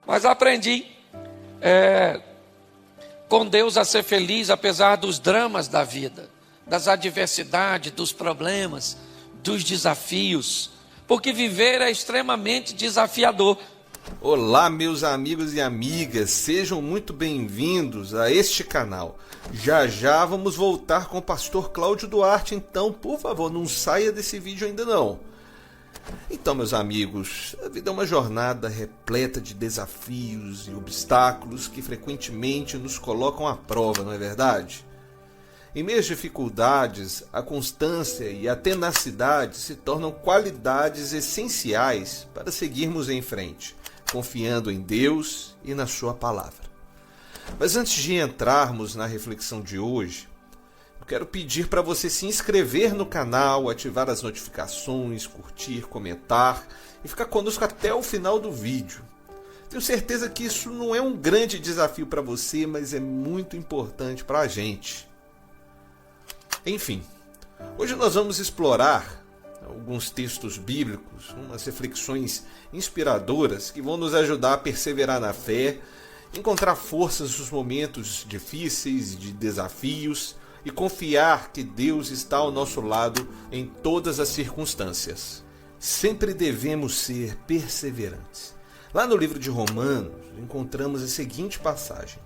Mas aprendi com Deus a ser feliz apesar dos dramas da vida, das adversidades, dos problemas, dos desafios, porque viver é extremamente desafiador. Olá, meus amigos e amigas, sejam muito bem-vindos a este canal. Já já vamos voltar com o pastor Cláudio Duarte, então, por favor, não saia desse vídeo ainda não. Então, meus amigos, a vida é uma jornada repleta de desafios e obstáculos que frequentemente nos colocam à prova, não é verdade? Em meio às dificuldades, a constância e a tenacidade se tornam qualidades essenciais para seguirmos em frente, confiando em Deus e na sua palavra. Mas antes de entrarmos na reflexão de hoje, eu quero pedir para você se inscrever no canal, ativar as notificações, curtir, comentar e ficar conosco até o final do vídeo. Tenho certeza que isso não é um grande desafio para você, mas é muito importante para a gente. Enfim, hoje nós vamos explorar alguns textos bíblicos, umas reflexões inspiradoras que vão nos ajudar a perseverar na fé, encontrar forças nos momentos difíceis e de desafios e confiar que Deus está ao nosso lado em todas as circunstâncias. Sempre devemos ser perseverantes. Lá no livro de Romanos, encontramos a seguinte passagem: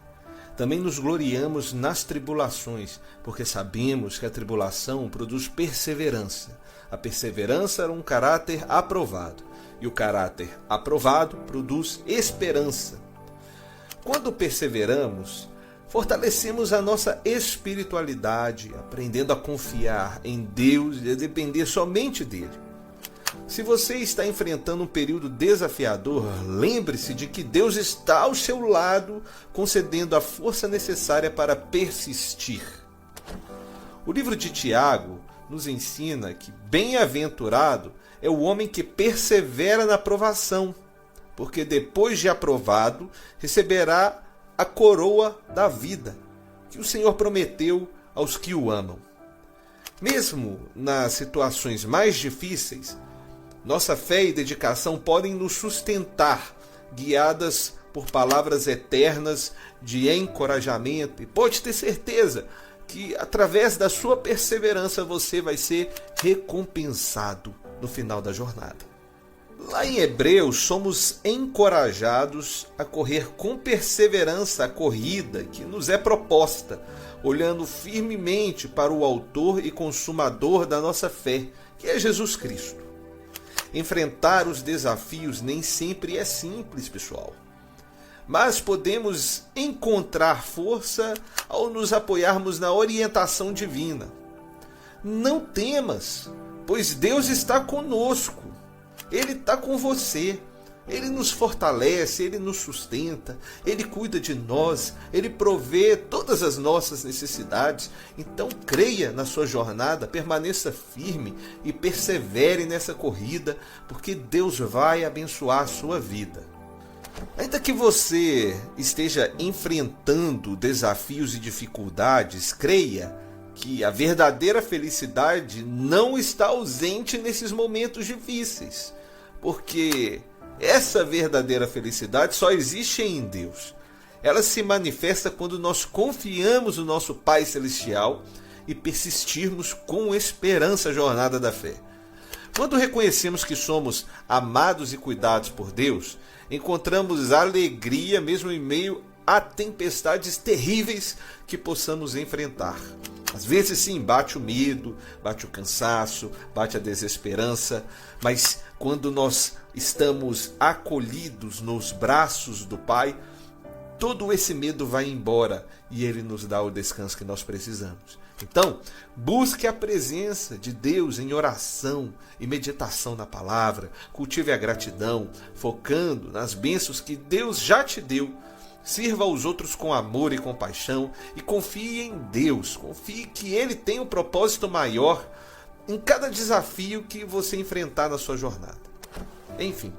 também nos gloriamos nas tribulações, porque sabemos que a tribulação produz perseverança. A perseverança é um caráter aprovado, e o caráter aprovado produz esperança. Quando perseveramos, fortalecemos a nossa espiritualidade, aprendendo a confiar em Deus e a depender somente dele. Se você está enfrentando um período desafiador, lembre-se de que Deus está ao seu lado, concedendo a força necessária para persistir. O livro de Tiago nos ensina que bem-aventurado é o homem que persevera na provação, porque depois de aprovado, receberá a coroa da vida, que o Senhor prometeu aos que o amam. Mesmo nas situações mais difíceis, nossa fé e dedicação podem nos sustentar, guiadas por palavras eternas de encorajamento. E pode ter certeza que, através da sua perseverança, você vai ser recompensado no final da jornada. Lá em Hebreus, somos encorajados a correr com perseverança a corrida que nos é proposta, olhando firmemente para o autor e consumador da nossa fé, que é Jesus Cristo. Enfrentar os desafios nem sempre é simples, pessoal. Mas podemos encontrar força ao nos apoiarmos na orientação divina. Não temas, pois Deus está conosco. Ele está com você. Ele nos fortalece, Ele nos sustenta, Ele cuida de nós, Ele provê todas as nossas necessidades. Então creia na sua jornada, permaneça firme e persevere nessa corrida, porque Deus vai abençoar a sua vida. Ainda que você esteja enfrentando desafios e dificuldades, creia que a verdadeira felicidade não está ausente nesses momentos difíceis, porque essa verdadeira felicidade só existe em Deus. Ela se manifesta quando nós confiamos no nosso Pai Celestial e persistirmos com esperança a jornada da fé. Quando reconhecemos que somos amados e cuidados por Deus, encontramos alegria mesmo em meio a tempestades terríveis que possamos enfrentar. Às vezes sim, bate o medo, bate o cansaço, bate a desesperança, mas quando nós estamos acolhidos nos braços do Pai, todo esse medo vai embora e Ele nos dá o descanso que nós precisamos. Então, busque a presença de Deus em oração e meditação na palavra, cultive a gratidão, focando nas bênçãos que Deus já te deu. Sirva aos outros com amor e compaixão e confie em Deus. Confie que Ele tem um propósito maior em cada desafio que você enfrentar na sua jornada. Enfim,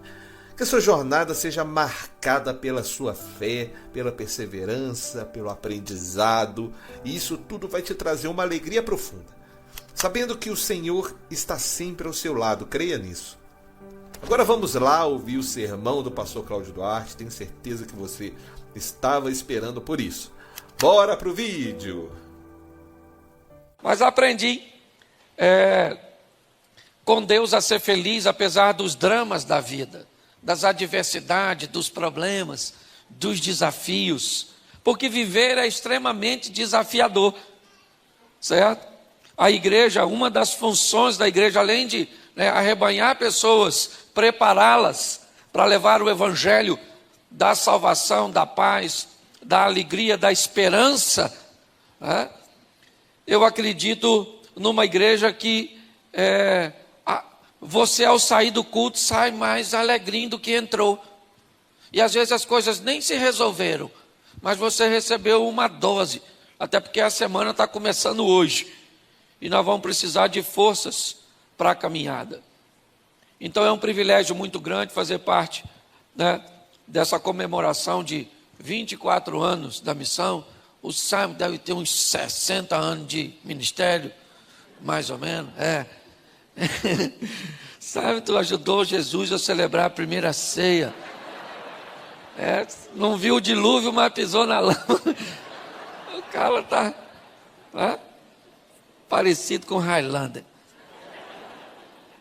que a sua jornada seja marcada pela sua fé, pela perseverança, pelo aprendizado. E isso tudo vai te trazer uma alegria profunda, sabendo que o Senhor está sempre ao seu lado. Creia nisso. Agora vamos lá ouvir o sermão do pastor Cláudio Duarte. Tenho certeza que você estava esperando por isso. Bora pro vídeo! Mas aprendi com Deus a ser feliz apesar dos dramas da vida, das adversidades, dos problemas, dos desafios, porque viver é extremamente desafiador, certo? A igreja, uma das funções da igreja, além de arrebanhar pessoas, prepará-las para levar o evangelho da salvação, da paz, da alegria, da esperança, eu acredito numa igreja que você, ao sair do culto, sai mais alegrinho do que entrou. E às vezes as coisas nem se resolveram, mas você recebeu uma dose, até porque a semana está começando hoje, e nós vamos precisar de forças para a caminhada. Então é um privilégio muito grande fazer parte dessa comemoração de 24 anos da missão. O Simon deve ter uns 60 anos de ministério, mais ou menos, Sabe, tu ajudou Jesus a celebrar a primeira ceia. Não viu o dilúvio, mas pisou na lama. O cara está parecido com Highlander.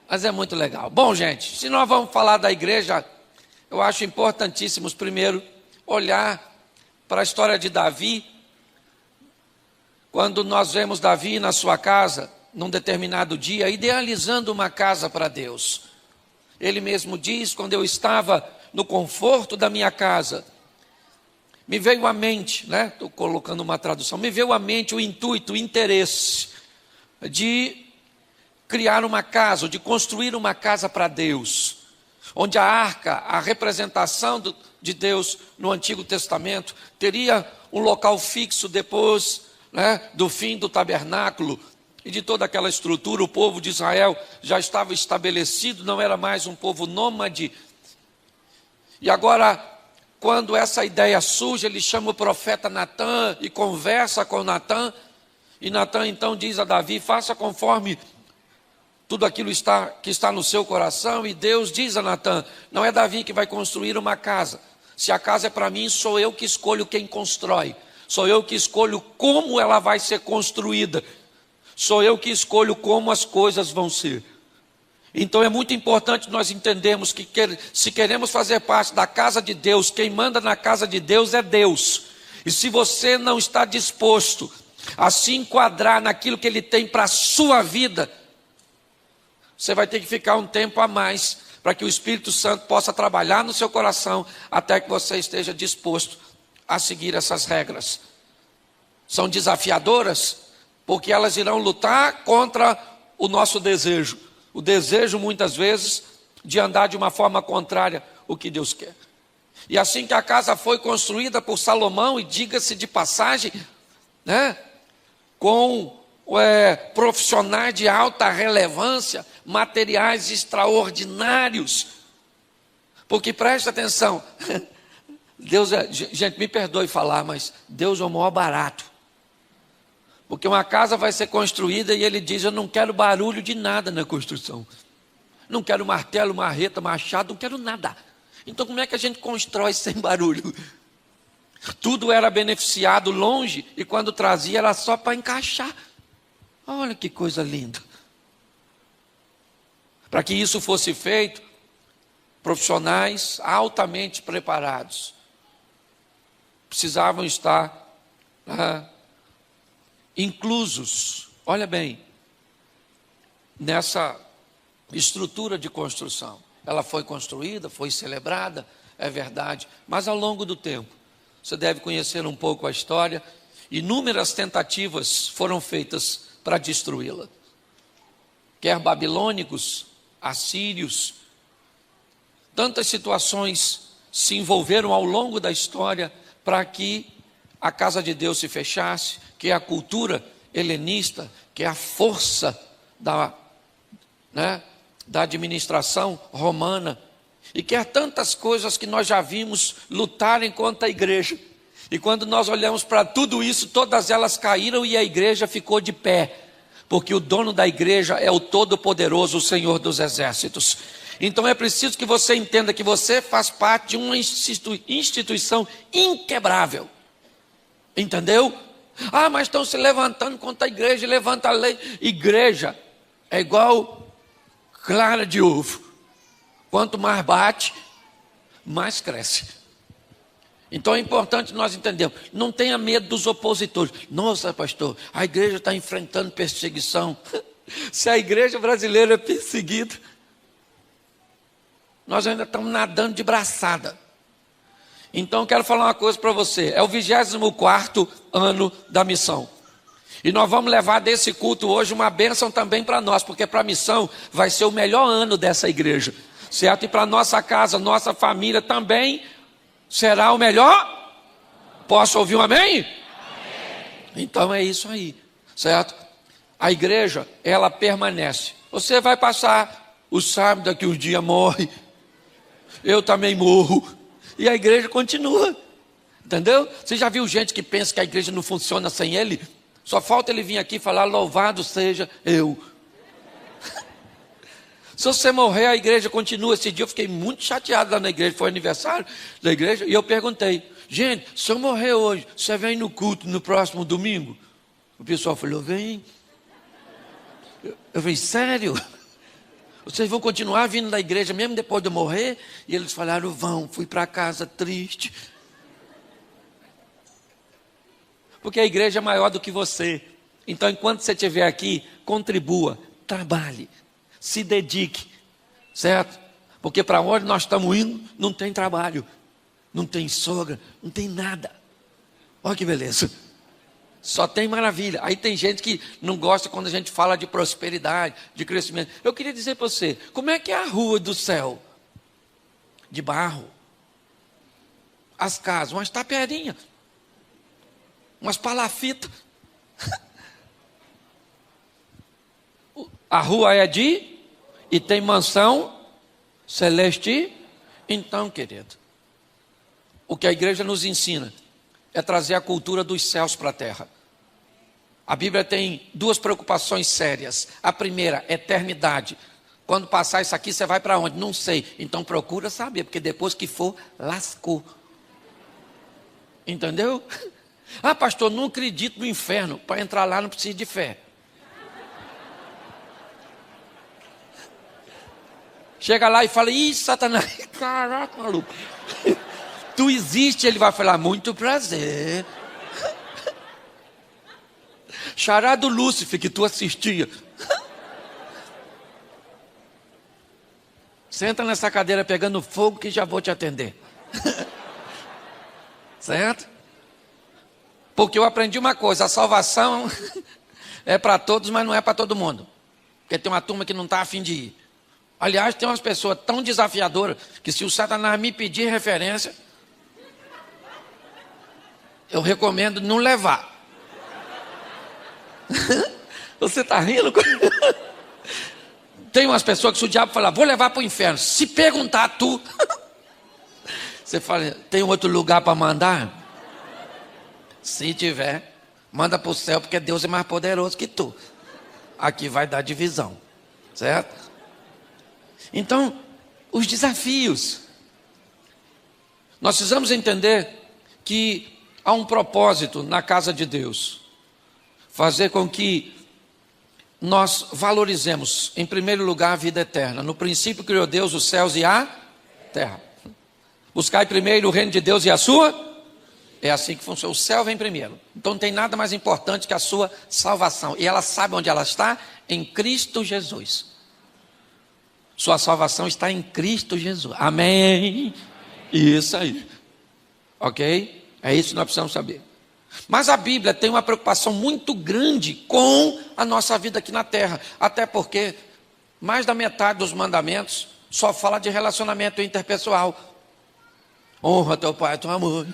Mas é muito legal. Bom, gente, se nós vamos falar da igreja, eu acho importantíssimo, primeiro, olhar para a história de Davi. Quando nós vemos Davi na sua casa, num determinado dia, idealizando uma casa para Deus. Ele mesmo diz: quando eu estava no conforto da minha casa, me veio à mente, estou colocando uma tradução, me veio à mente o intuito, o interesse de criar uma casa, de construir uma casa para Deus, onde a arca, a representação de Deus no Antigo Testamento, teria um local fixo depois do fim do tabernáculo e de toda aquela estrutura. O povo de Israel já estava estabelecido, não era mais um povo nômade. E agora, quando essa ideia surge, ele chama o profeta Natã e conversa com Natã, e Natã então diz a Davi: faça conforme tudo aquilo que está no seu coração. E Deus diz a Natã: não é Davi que vai construir uma casa, se a casa é para mim, sou eu que escolho quem constrói, sou eu que escolho como ela vai ser construída, sou eu que escolho como as coisas vão ser. Então é muito importante nós entendermos que se queremos fazer parte da casa de Deus, quem manda na casa de Deus é Deus. E se você não está disposto a se enquadrar naquilo que Ele tem para a sua vida, você vai ter que ficar um tempo a mais para que o Espírito Santo possa trabalhar no seu coração, até que você esteja disposto a seguir essas regras. São desafiadoras, porque elas irão lutar contra o nosso desejo. O desejo, muitas vezes, de andar de uma forma contrária ao que Deus quer. E assim que a casa foi construída por Salomão, e diga-se de passagem, com profissionais de alta relevância, materiais extraordinários. Porque presta atenção, Deus gente, me perdoe falar, mas Deus é o maior barato. Porque uma casa vai ser construída e Ele diz: eu não quero barulho de nada na construção. Não quero martelo, marreta, machado, não quero nada. Então como é que a gente constrói sem barulho? Tudo era beneficiado longe, e quando trazia era só para encaixar. Olha que coisa linda. Para que isso fosse feito, profissionais altamente preparados precisavam estar inclusos, olha bem, nessa estrutura de construção. Ela foi construída, foi celebrada, é verdade, mas ao longo do tempo, você deve conhecer um pouco a história, inúmeras tentativas foram feitas para destruí-la. Quer babilônicos, assírios, tantas situações se envolveram ao longo da história para que a casa de Deus se fechasse, que é a cultura helenista, que é a força da administração romana, e quer tantas coisas que nós já vimos lutarem contra a igreja. E quando nós olhamos para tudo isso, todas elas caíram e a igreja ficou de pé, porque o dono da igreja é o Todo-Poderoso, o Senhor dos Exércitos. Então é preciso que você entenda que você faz parte de uma instituição inquebrável. Entendeu? Ah, mas estão se levantando contra a igreja, levanta a lei. Igreja é igual clara de ovo. Quanto mais bate, mais cresce. Então é importante nós entendermos. Não tenha medo dos opositores. Nossa, pastor, a igreja está enfrentando perseguição. Se a igreja brasileira é perseguida, nós ainda estamos nadando de braçada. Então quero falar uma coisa para você. É o 24º ano da missão. E nós vamos levar desse culto hoje uma bênção também para nós, porque para a missão vai ser o melhor ano dessa igreja, certo? E para nossa casa, nossa família também será o melhor. Posso ouvir um amém? Amém. Então é isso aí, certo? A igreja, ela permanece. Você vai passar, o sábado daqui uns dias morre, eu também morro, e a igreja continua, entendeu? Você já viu gente que pensa que a igreja não funciona sem ele? Só falta ele vir aqui e falar, louvado seja eu. Se você morrer, a igreja continua. Esse dia eu fiquei muito chateado lá na igreja, foi aniversário da igreja, e eu perguntei, gente, se eu morrer hoje, você vem no culto no próximo domingo? O pessoal falou, vem. Eu falei, sério? Vocês vão continuar vindo da igreja mesmo depois de eu morrer? E eles falaram, vão, fui para casa triste. Porque a igreja é maior do que você. Então, enquanto você estiver aqui, contribua, trabalhe, se dedique, certo? Porque para onde nós estamos indo, não tem trabalho, não tem sogra, não tem nada. Olha que beleza. Só tem maravilha. Aí tem gente que não gosta quando a gente fala de prosperidade, de crescimento. Eu queria dizer para você, como é que é a rua do céu? De barro. As casas, umas taperinhas, umas palafitas. A rua é e tem mansão celeste. Então, querido, o que a igreja nos ensina é trazer a cultura dos céus para a terra. A Bíblia tem duas preocupações sérias. A primeira, eternidade. Quando passar isso aqui, você vai para onde? Não sei. Então procura saber, porque depois que for, lascou. Entendeu? Ah, pastor, não acredito no inferno. Para entrar lá não precisa de fé. Chega lá e fala, ih, Satanás, caraca, maluco. Tu existe, ele vai falar, muito prazer. Xará do Lúcifer que tu assistia. Senta nessa cadeira pegando fogo que já vou te atender. Certo? Porque eu aprendi uma coisa, a salvação é para todos, mas não é para todo mundo. Porque tem uma turma que não está a fim de ir. Aliás, tem umas pessoas tão desafiadoras que se o Satanás me pedir referência, eu recomendo não levar. Você está rindo? Tem umas pessoas que se o diabo falar, vou levar para o inferno, se perguntar tu, você fala, tem outro lugar para mandar? Se tiver, manda para o céu, porque Deus é mais poderoso que tu. Aqui vai dar divisão, certo? Então, os desafios. Nós precisamos entender que há um propósito na casa de Deus. Fazer com que nós valorizemos, em primeiro lugar, a vida eterna. No princípio criou Deus os céus e a terra. Buscai primeiro o reino de Deus e a sua. É assim que funciona. O céu vem primeiro. Então não tem nada mais importante que a sua salvação. E ela sabe onde ela está? Em Cristo Jesus. Sua salvação está em Cristo Jesus. Amém. Isso aí. Ok? É isso que nós precisamos saber. Mas a Bíblia tem uma preocupação muito grande com a nossa vida aqui na terra. Até porque mais da metade dos mandamentos só fala de relacionamento interpessoal. Honra teu pai e tua mãe.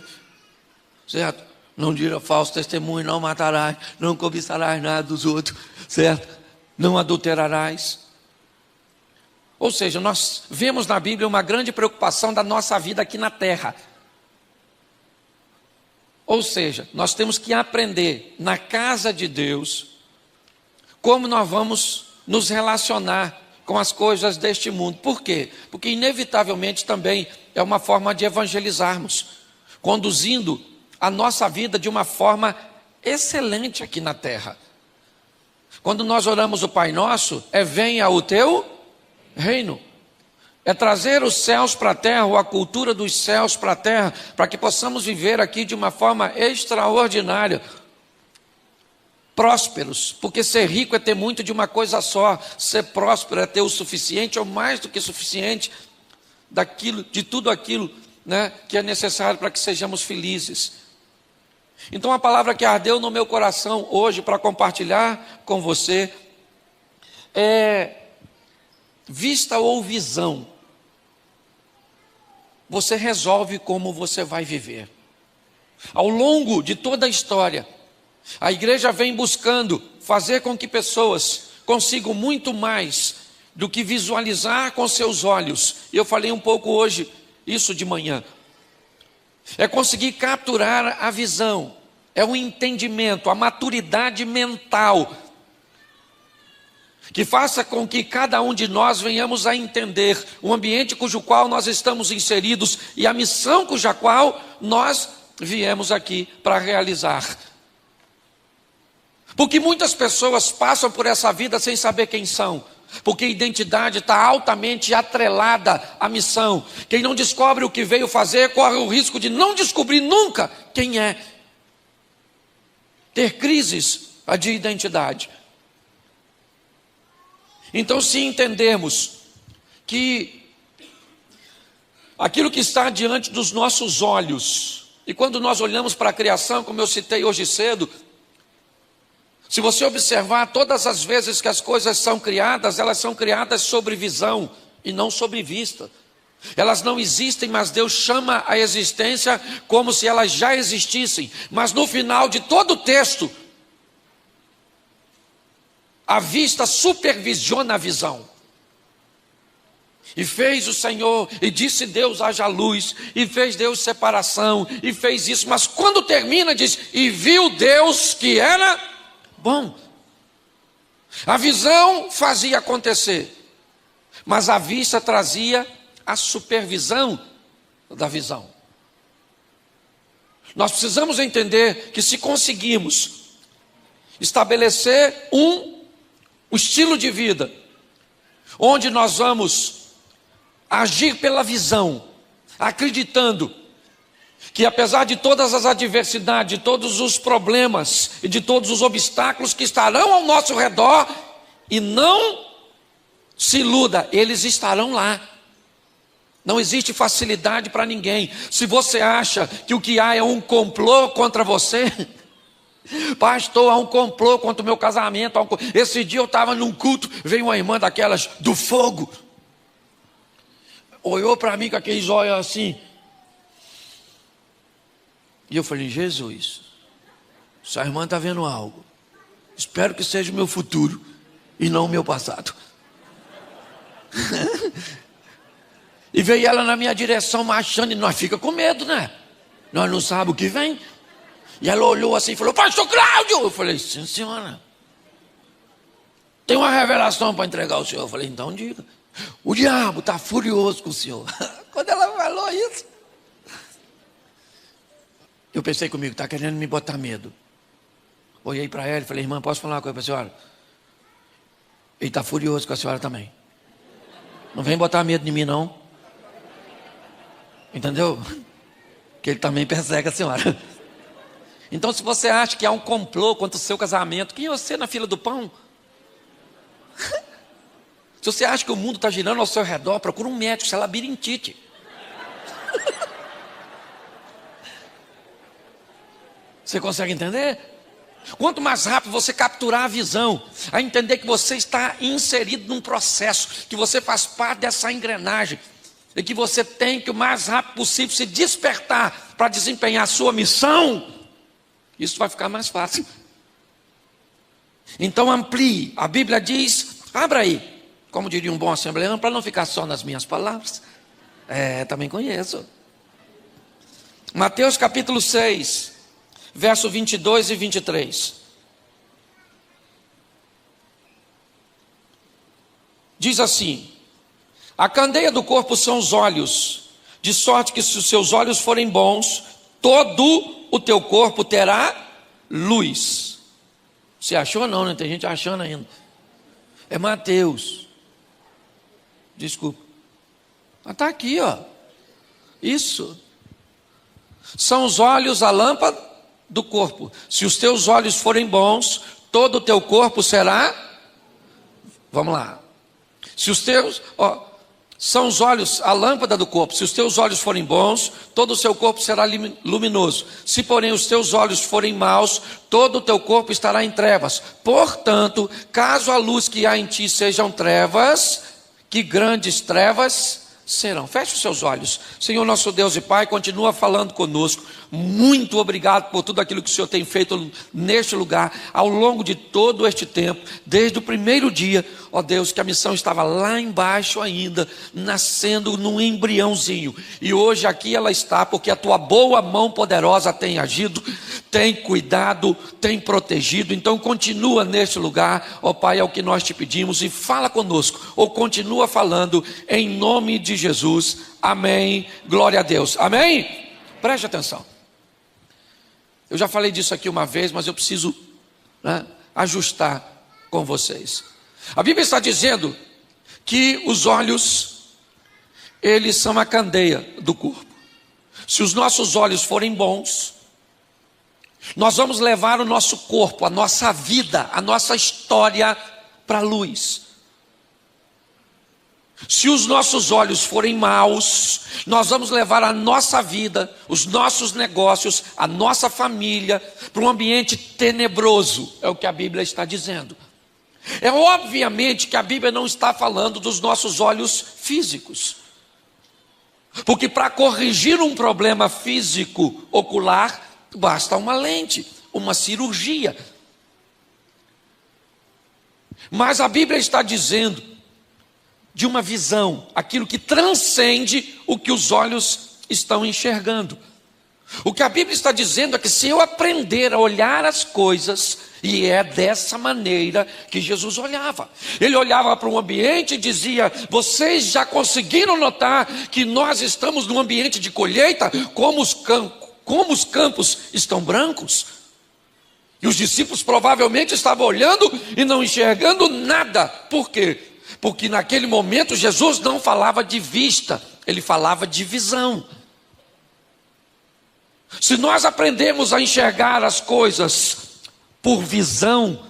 Certo? Não dirá falso testemunho, não matarás, não cobiçarás nada dos outros. Certo? Não adulterarás. Ou seja, nós vemos na Bíblia uma grande preocupação da nossa vida aqui na terra. Ou seja, nós temos que aprender na casa de Deus como nós vamos nos relacionar com as coisas deste mundo. Por quê? Porque inevitavelmente também é uma forma de evangelizarmos, conduzindo a nossa vida de uma forma excelente aqui na terra. Quando nós oramos o Pai Nosso, venha o teu reino. É trazer os céus para a terra, ou a cultura dos céus para a terra, para que possamos viver aqui de uma forma extraordinária, prósperos, porque ser rico é ter muito de uma coisa só, ser próspero é ter o suficiente ou mais do que suficiente de tudo aquilo, né, que é necessário para que sejamos felizes. Então a palavra que ardeu no meu coração hoje para compartilhar com você é vista ou visão. Você resolve como você vai viver. Ao longo de toda a história, a igreja vem buscando fazer com que pessoas consigam muito mais do que visualizar com seus olhos. E eu falei um pouco hoje isso de manhã. É conseguir capturar a visão, é o entendimento, a maturidade mental, que faça com que cada um de nós venhamos a entender o ambiente cujo qual nós estamos inseridos e a missão cuja qual nós viemos aqui para realizar. Porque muitas pessoas passam por essa vida sem saber quem são, porque a identidade está altamente atrelada à missão. Quem não descobre o que veio fazer, corre o risco de não descobrir nunca quem é. Ter crises de identidade. Então, se entendermos que aquilo que está diante dos nossos olhos, e quando nós olhamos para a criação, como eu citei hoje cedo, se você observar, todas as vezes que as coisas são criadas, elas são criadas sobre visão e não sobre vista. Elas não existem, mas Deus chama a existência como se elas já existissem. Mas no final de todo o texto, a vista supervisiona a visão. E fez o Senhor, e disse Deus, haja luz, e fez Deus separação, e fez isso. Mas quando termina, diz, e viu Deus que era bom. A visão fazia acontecer, mas a vista trazia a supervisão da visão. Nós precisamos entender que se conseguirmos estabelecer um estilo de vida, onde nós vamos agir pela visão, acreditando que apesar de todas as adversidades, de todos os problemas e de todos os obstáculos que estarão ao nosso redor, e não se iluda, eles estarão lá. Não existe facilidade para ninguém. Se você acha que o que há é um complô contra você, pastor, há um complô contra o meu casamento. Esse dia eu estava num culto, veio uma irmã daquelas do fogo, olhou para mim com aqueles olhos assim, e eu falei, Jesus, essa irmã está vendo algo, espero que seja o meu futuro e não o meu passado. E veio ela na minha direção marchando, e nós fica com medo, né? Nós não sabemos o que vem. E ela olhou assim e falou, pastor Cláudio. Eu falei, sim senhora, tem uma revelação para entregar ao senhor. Eu falei, então diga. O diabo está furioso com o senhor. Quando ela falou isso, eu pensei comigo, está querendo me botar medo. Olhei para ela e falei, irmã, posso falar uma coisa para a senhora? Ele está furioso com a senhora também. Não vem botar medo em mim não. Entendeu? Que ele também persegue a senhora. Então, se você acha que há um complô contra o seu casamento, quem é você na fila do pão? Se você acha que o mundo está girando ao seu redor, procura um médico, isso é labirintite. Você consegue entender? Quanto mais rápido você capturar a visão, a entender que você está inserido num processo, que você faz parte dessa engrenagem, e que você tem que o mais rápido possível se despertar para desempenhar a sua missão, isso vai ficar mais fácil. Então amplie. A Bíblia diz, abra aí, como diria um bom assembleano, para não ficar só nas minhas palavras. Também conheço. Mateus capítulo 6, verso 22 e 23. diz assim: a candeia do corpo são os olhos, de sorte que se os seus olhos forem bons, todo o teu corpo terá luz. Você achou não, né? Tem gente achando ainda. É Mateus. Desculpa. Mas está aqui, ó. Isso. São os olhos a lâmpada do corpo. Se os teus olhos forem bons, todo o teu corpo será. Vamos lá. Se os teus, são os olhos a lâmpada do corpo. Se os teus olhos forem bons, todo o seu corpo será luminoso. Se porém os teus olhos forem maus, todo o teu corpo estará em trevas. Portanto, caso a luz que há em ti sejam trevas, que grandes trevas serão. Feche os seus olhos. Senhor nosso Deus e Pai, continua falando conosco. Muito obrigado por tudo aquilo que o Senhor tem feito neste lugar, ao longo de todo este tempo, desde o primeiro dia, ó Deus, que a missão estava lá embaixo ainda, nascendo num embriãozinho, e hoje aqui ela está, porque a tua boa mão poderosa tem agido, tem cuidado, tem protegido. Então continua neste lugar, ó Pai, é o que nós te pedimos, e fala conosco, ou continua falando, em nome de Jesus, amém, glória a Deus, amém? Preste atenção. Eu já falei disso aqui uma vez, mas eu preciso ajustar com vocês. A Bíblia está dizendo que os olhos, eles são a candeia do corpo. Se os nossos olhos forem bons, nós vamos levar o nosso corpo, a nossa vida, a nossa história para a luz. Se os nossos olhos forem maus, nós vamos levar a nossa vida, os nossos negócios, a nossa família para um ambiente tenebroso, é o que a Bíblia está dizendo. É obviamente que a Bíblia não está falando dos nossos olhos físicos, porque para corrigir um problema físico ocular, basta uma lente, uma cirurgia. Mas a Bíblia está dizendo de uma visão, aquilo que transcende o que os olhos estão enxergando. O que a Bíblia está dizendo é que se eu aprender a olhar as coisas, e é dessa maneira que Jesus olhava. Ele olhava para um ambiente e dizia: vocês já conseguiram notar que nós estamos num ambiente de colheita, como os campos estão brancos? E os discípulos provavelmente estavam olhando e não enxergando nada. Por quê? Porque naquele momento Jesus não falava de vista, ele falava de visão. Se nós aprendemos a enxergar as coisas por visão,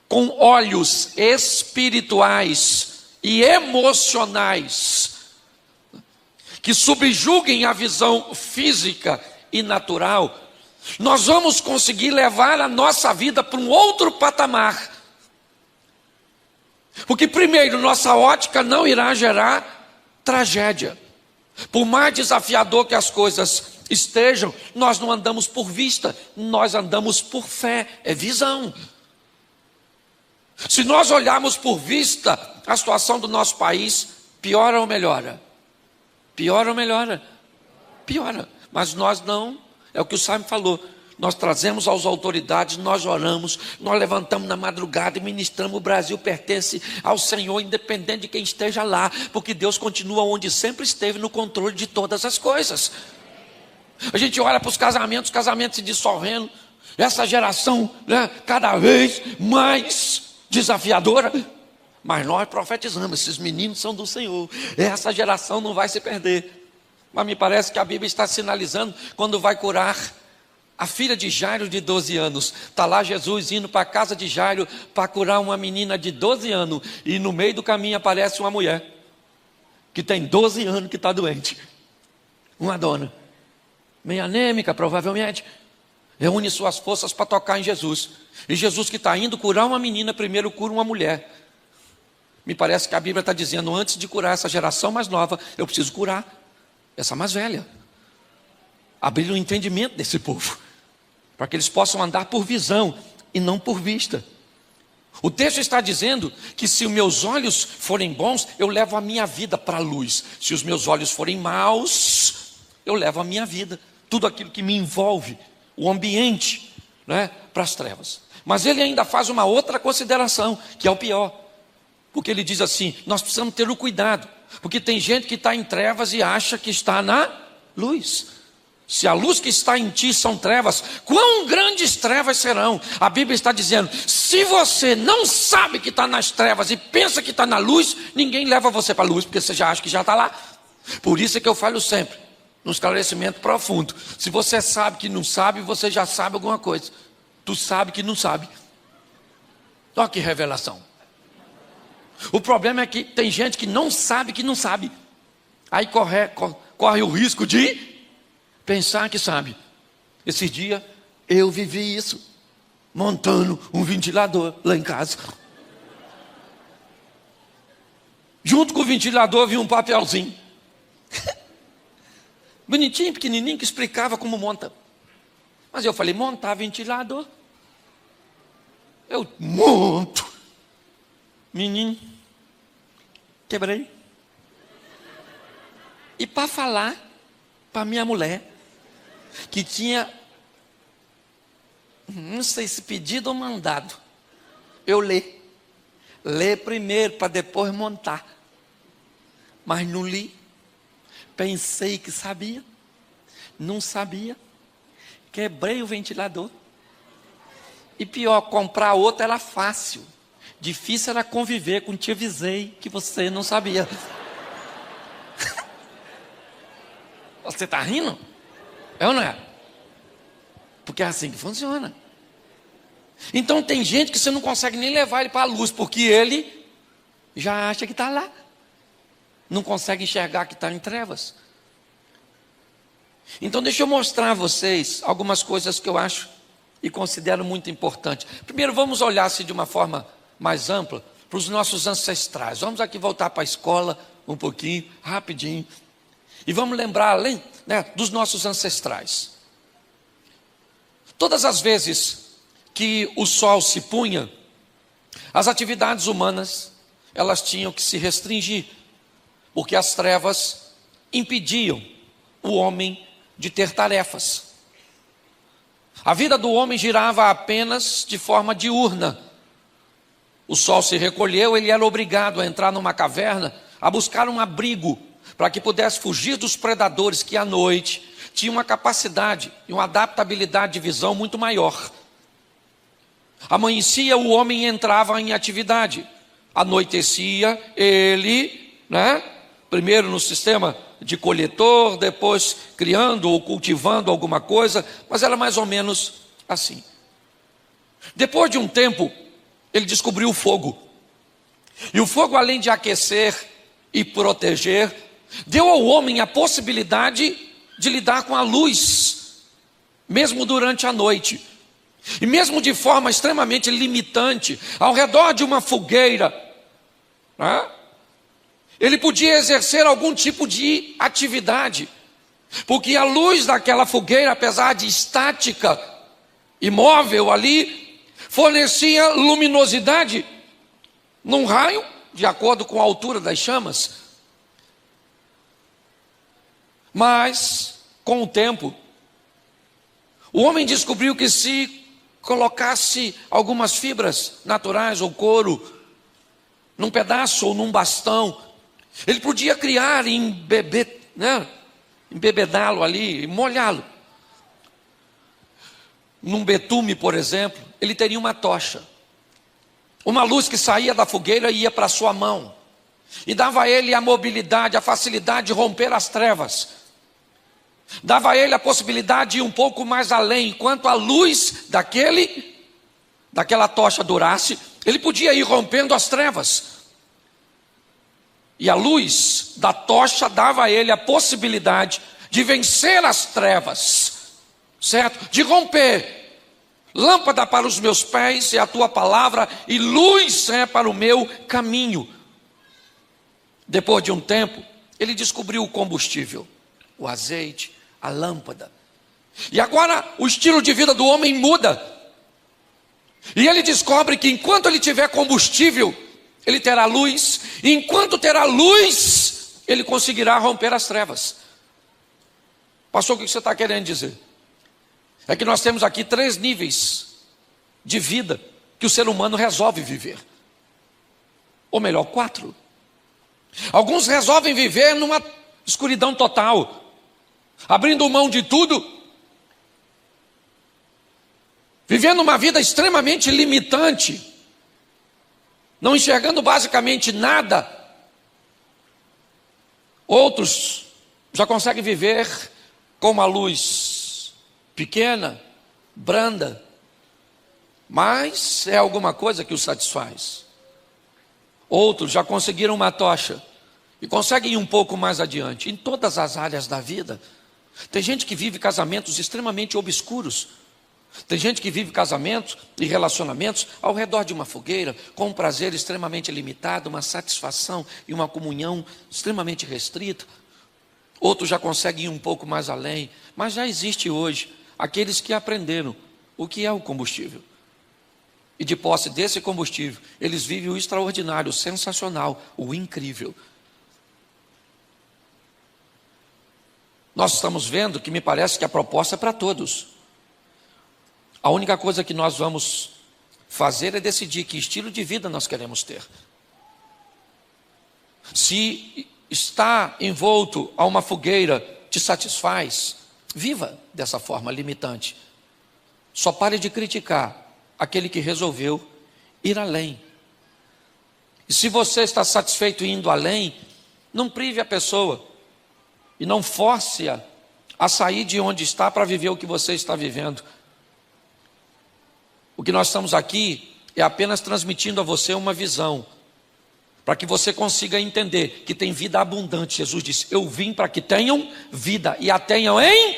com olhos espirituais e emocionais, que subjuguem a visão física e natural, nós vamos conseguir levar a nossa vida para um outro patamar. Porque primeiro, nossa ótica não irá gerar tragédia. Por mais desafiador que as coisas estejam, nós não andamos por vista, nós andamos por fé, é visão. Se nós olharmos por vista, a situação do nosso país piora ou melhora? Piora ou melhora? Piora. Mas nós não, é o que o Simon falou. Nós trazemos às autoridades, nós oramos, nós levantamos na madrugada e ministramos. O Brasil pertence ao Senhor, independente de quem esteja lá, porque Deus continua onde sempre esteve, no controle de todas as coisas. A gente olha para os casamentos se dissolvendo, essa geração, cada vez mais desafiadora, mas nós profetizamos, esses meninos são do Senhor, essa geração não vai se perder. Mas me parece que a Bíblia está sinalizando quando vai curar a filha de Jairo de 12 anos, está lá Jesus indo para a casa de Jairo para curar uma menina de 12 anos, e no meio do caminho aparece uma mulher, que tem 12 anos que está doente, uma dona, meio anêmica provavelmente, reúne suas forças para tocar em Jesus, e Jesus que está indo curar uma menina, primeiro cura uma mulher. Me parece que a Bíblia está dizendo, antes de curar essa geração mais nova, eu preciso curar essa mais velha, abrir o entendimento desse povo, para que eles possam andar por visão e não por vista. O texto está dizendo que se os meus olhos forem bons, eu levo a minha vida para a luz. Se os meus olhos forem maus, eu levo a minha vida, tudo aquilo que me envolve, o ambiente, para as trevas. Mas ele ainda faz uma outra consideração, que é o pior. Porque ele diz assim, nós precisamos ter o cuidado, porque tem gente que está em trevas e acha que está na luz. Se a luz que está em ti são trevas, quão grandes trevas serão? A Bíblia está dizendo, se você não sabe que está nas trevas e pensa que está na luz, ninguém leva você para a luz, porque você já acha que já está lá. Por isso é que eu falo sempre, num esclarecimento profundo, se você sabe que não sabe, você já sabe alguma coisa. Tu sabe que não sabe. Olha que revelação. O problema é que tem gente que não sabe que não sabe. Aí corre o risco de pensar que sabe. Esses dias eu vivi isso, montando um ventilador lá em casa. Junto com o ventilador vi um papelzinho. Bonitinho, pequenininho, que explicava como monta. Mas eu falei, montar ventilador? Eu monto. Menino, quebrei. E para falar para minha mulher, que tinha, não sei se pedido ou mandado, eu ler primeiro para depois montar, mas não li, pensei que sabia, não sabia, quebrei o ventilador, e pior, comprar outro era fácil, difícil era conviver com te avisei que você não sabia. Você está rindo? É ou não é? Porque é assim que funciona. Então tem gente que você não consegue nem levar ele para a luz, porque ele já acha que está lá. Não consegue enxergar que está em trevas. Então deixa eu mostrar a vocês algumas coisas que eu acho e considero muito importantes. Primeiro vamos olhar assim de uma forma mais ampla para os nossos ancestrais. Vamos aqui voltar para a escola um pouquinho, rapidinho. E vamos lembrar, além dos nossos ancestrais. Todas as vezes que o sol se punha, as atividades humanas, elas tinham que se restringir, porque as trevas impediam o homem de ter tarefas. A vida do homem girava apenas de forma diurna. O sol se recolheu, ele era obrigado a entrar numa caverna, a buscar um abrigo, para que pudesse fugir dos predadores que à noite tinham uma capacidade e uma adaptabilidade de visão muito maior. Amanhecia, o homem entrava em atividade. Anoitecia, ele, primeiro no sistema de coletor, depois criando ou cultivando alguma coisa, mas era mais ou menos assim. Depois de um tempo, ele descobriu o fogo. E o fogo, além de aquecer e proteger, deu ao homem a possibilidade de lidar com a luz, mesmo durante a noite. E mesmo de forma extremamente limitante, ao redor de uma fogueira, ele podia exercer algum tipo de atividade, porque a luz daquela fogueira, apesar de estática, imóvel ali, fornecia luminosidade num raio, de acordo com a altura das chamas. Mas, com o tempo, o homem descobriu que se colocasse algumas fibras naturais ou couro num pedaço ou num bastão, ele podia criar e embebedá-lo ali, molhá-lo. Num betume, por exemplo, ele teria uma tocha. Uma luz que saía da fogueira e ia para a sua mão. E dava a ele a mobilidade, a facilidade de romper as trevas. Dava a ele a possibilidade de ir um pouco mais além. Enquanto a luz daquela tocha durasse, ele podia ir rompendo as trevas. E a luz da tocha dava a ele a possibilidade de vencer as trevas, certo? De romper. Lâmpada para os meus pés é a tua palavra, e luz é para o meu caminho. Depois de um tempo, ele descobriu o combustível, o azeite, a lâmpada. E agora o estilo de vida do homem muda. E ele descobre que enquanto ele tiver combustível, ele terá luz. E enquanto terá luz, ele conseguirá romper as trevas. Pastor, o que você está querendo dizer? É que nós temos aqui 3 níveis de vida que o ser humano resolve viver. ou melhor, 4. Alguns resolvem viver numa escuridão total, abrindo mão de tudo, vivendo uma vida extremamente limitante, não enxergando basicamente nada. Outros já conseguem viver com uma luz pequena, branda, mas é alguma coisa que os satisfaz. Outros já conseguiram uma tocha e conseguem ir um pouco mais adiante, em todas as áreas da vida. Tem gente que vive casamentos extremamente obscuros. Tem gente que vive casamentos e relacionamentos ao redor de uma fogueira, com um prazer extremamente limitado, uma satisfação e uma comunhão extremamente restrita. Outros já conseguem ir um pouco mais além, mas já existe hoje aqueles que aprenderam o que é o combustível. E de posse desse combustível, eles vivem o extraordinário, o sensacional, o incrível. Nós estamos vendo que me parece que a proposta é para todos. A única coisa que nós vamos fazer é decidir que estilo de vida nós queremos ter. Se estar envolto a uma fogueira te satisfaz, viva dessa forma limitante. Só pare de criticar aquele que resolveu ir além. E se você está satisfeito indo além, não prive a pessoa e não force-a a sair de onde está para viver o que você está vivendo. O que nós estamos aqui é apenas transmitindo a você uma visão, para que você consiga entender que tem vida abundante. Jesus disse: eu vim para que tenham vida e a tenham em...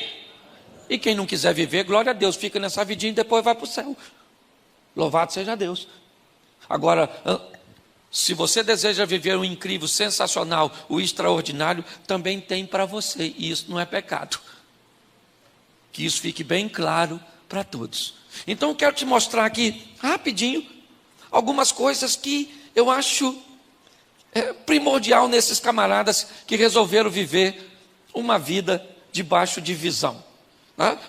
E quem não quiser viver, glória a Deus, fica nessa vidinha e depois vai para o céu. Louvado seja Deus. Agora, se você deseja viver o incrível, sensacional, o extraordinário, também tem para você, e isso não é pecado. Que isso fique bem claro para todos. Então eu quero te mostrar aqui, rapidinho, algumas coisas que eu acho primordial nesses camaradas que resolveram viver uma vida debaixo de visão.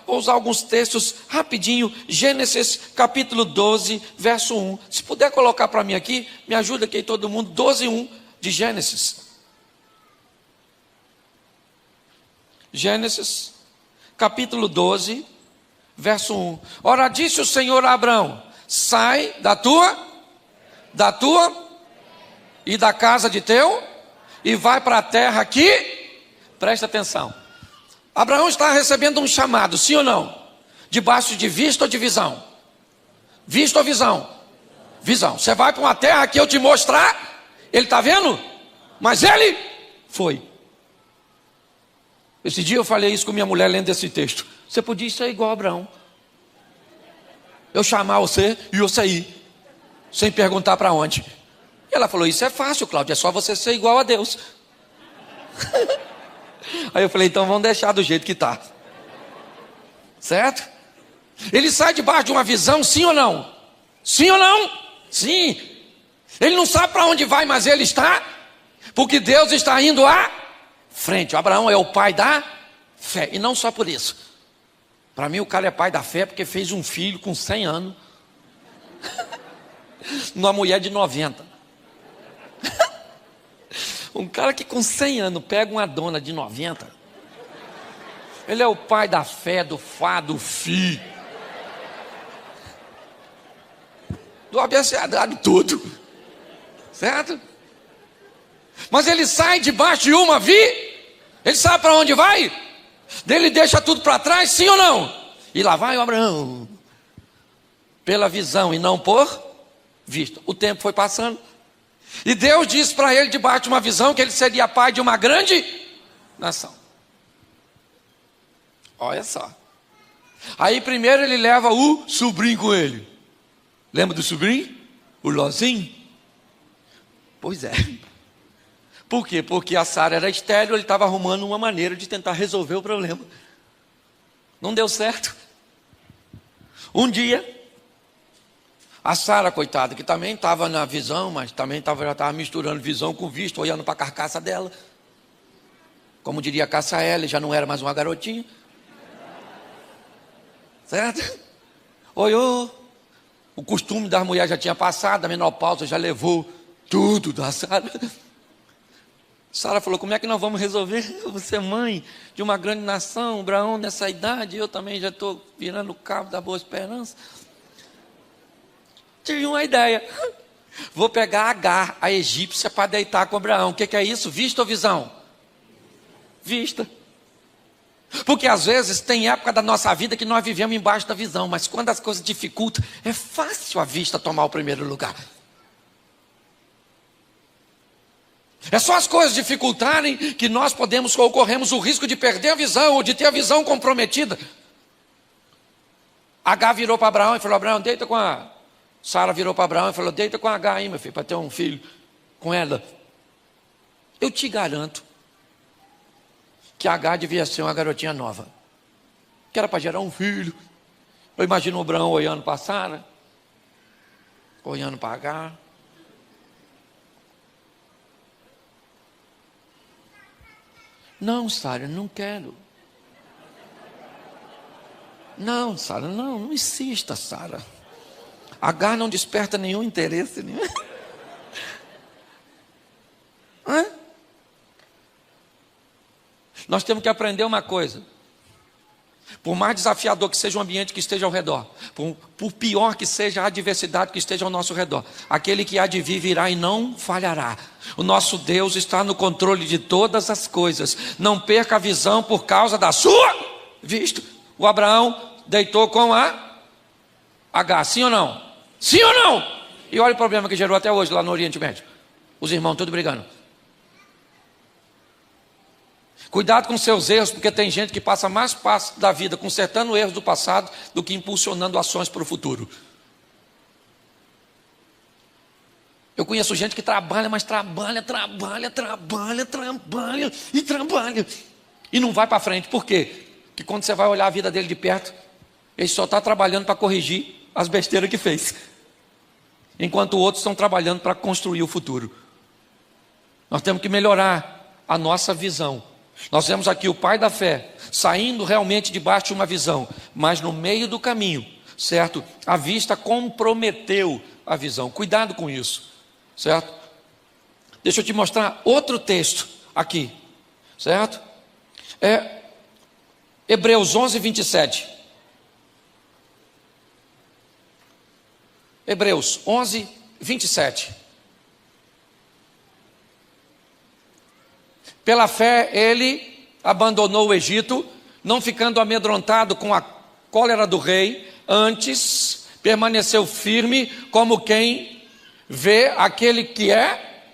Vou usar alguns textos rapidinho. Gênesis capítulo 12, verso 1. Se puder colocar para mim aqui, me ajuda aqui todo mundo. 12:1 de Gênesis. Gênesis capítulo 12, verso 1. Ora, disse o Senhor a Abrão: sai da tua e da casa de teu e vai para a terra que... Presta atenção. Abraão está recebendo um chamado, sim ou não? Debaixo de vista ou de visão? Vista ou visão? Visão. Você vai para uma terra que eu te mostrar. Ele está vendo? Mas ele foi. Esse dia eu falei isso com minha mulher lendo esse texto. Você podia ser igual a Abraão. Eu chamar você e você ir, sem perguntar para onde. E ela falou: isso é fácil, Cláudio, é só você ser igual a Deus. Aí eu falei: então vamos deixar do jeito que está. Certo? Ele sai debaixo de uma visão, sim ou não? Sim ou não? Sim. Ele não sabe para onde vai, mas ele está, porque Deus está indo à frente. O Abraão é o pai da fé, e não só por isso. Para mim o cara é pai da fé porque fez um filho com 100 anos numa mulher de 90. Um cara que com 100 anos pega uma dona de 90. Ele é o pai da fé, do fá, do fi, do abecedário todo. Certo? Mas ele sai debaixo de uma ele sabe para onde vai? Ele deixa tudo para trás, sim ou não? E lá vai o Abraão, pela visão e não por vista. O tempo foi passando, e Deus disse para ele, debaixo de uma visão, que ele seria pai de uma grande nação. Olha só. Aí primeiro ele leva o sobrinho com ele. Lembra do sobrinho? O Lozinho? Pois é. Por quê? Porque a Sara era estéril, ele estava arrumando uma maneira de tentar resolver o problema. Não deu certo. Um dia, a Sara, coitada, que também estava na visão, mas também já estava misturando visão com vista, olhando para a carcaça dela. Como diria a Caça-L, já não era mais uma garotinha. Certo? Olhou. O costume das mulheres já tinha passado, a menopausa já levou tudo da Sara. Sara falou, como é que nós vamos resolver? Você é mãe de uma grande nação, Abraão nessa idade, eu também já estou virando o cabo da Boa Esperança. Tive uma ideia. Vou pegar Agar, a egípcia, para deitar com Abraão. O que é isso? Vista ou visão? Vista. Porque às vezes tem época da nossa vida que nós vivemos embaixo da visão, mas quando as coisas dificultam, é fácil a vista tomar o primeiro lugar. É só as coisas dificultarem que nós podemos ou corremos o risco de perder a visão ou de ter a visão comprometida. Agar virou para Abraão e falou, Abraão, deita com a... Sara virou para Abraão e falou, deita com a Agar aí, meu filho, para ter um filho com ela. Eu te garanto que a Agar devia ser uma garotinha nova, que era para gerar um filho. Eu imagino o Abraão olhando para Sara, olhando para Agar. Não, Sara, não quero. Não, Sara, não insista, Sara. Agar não desperta nenhum interesse. Hã? Nós temos que aprender uma coisa. Por mais desafiador que seja o ambiente que esteja ao redor, por pior que seja a adversidade que esteja ao nosso redor, aquele que há de vir virá e não falhará. O nosso Deus está no controle de todas as coisas. Não perca a visão por causa da sua vista. O Abraão deitou com a Agar, sim ou não? Sim ou não? E olha o problema que gerou até hoje lá no Oriente Médio. Os irmãos tudo brigando. Cuidado com seus erros, porque tem gente que passa mais parte da vida consertando erros do passado do que impulsionando ações para o futuro. Eu conheço gente que trabalha, mas trabalha e não vai para frente. Por quê? Porque quando você vai olhar a vida dele de perto, ele só está trabalhando para corrigir as besteiras que fez, enquanto outros estão trabalhando para construir o futuro. Nós temos que melhorar a nossa visão. Nós vemos aqui o pai da fé saindo realmente debaixo de uma visão, mas no meio do caminho, certo? A vista comprometeu a visão. Cuidado com isso, certo? Deixa eu te mostrar outro texto aqui, certo? Hebreus 11, 27. Hebreus 11, 27. Pela fé ele abandonou o Egito, não ficando amedrontado com a cólera do rei, antes permaneceu firme como quem vê aquele que é,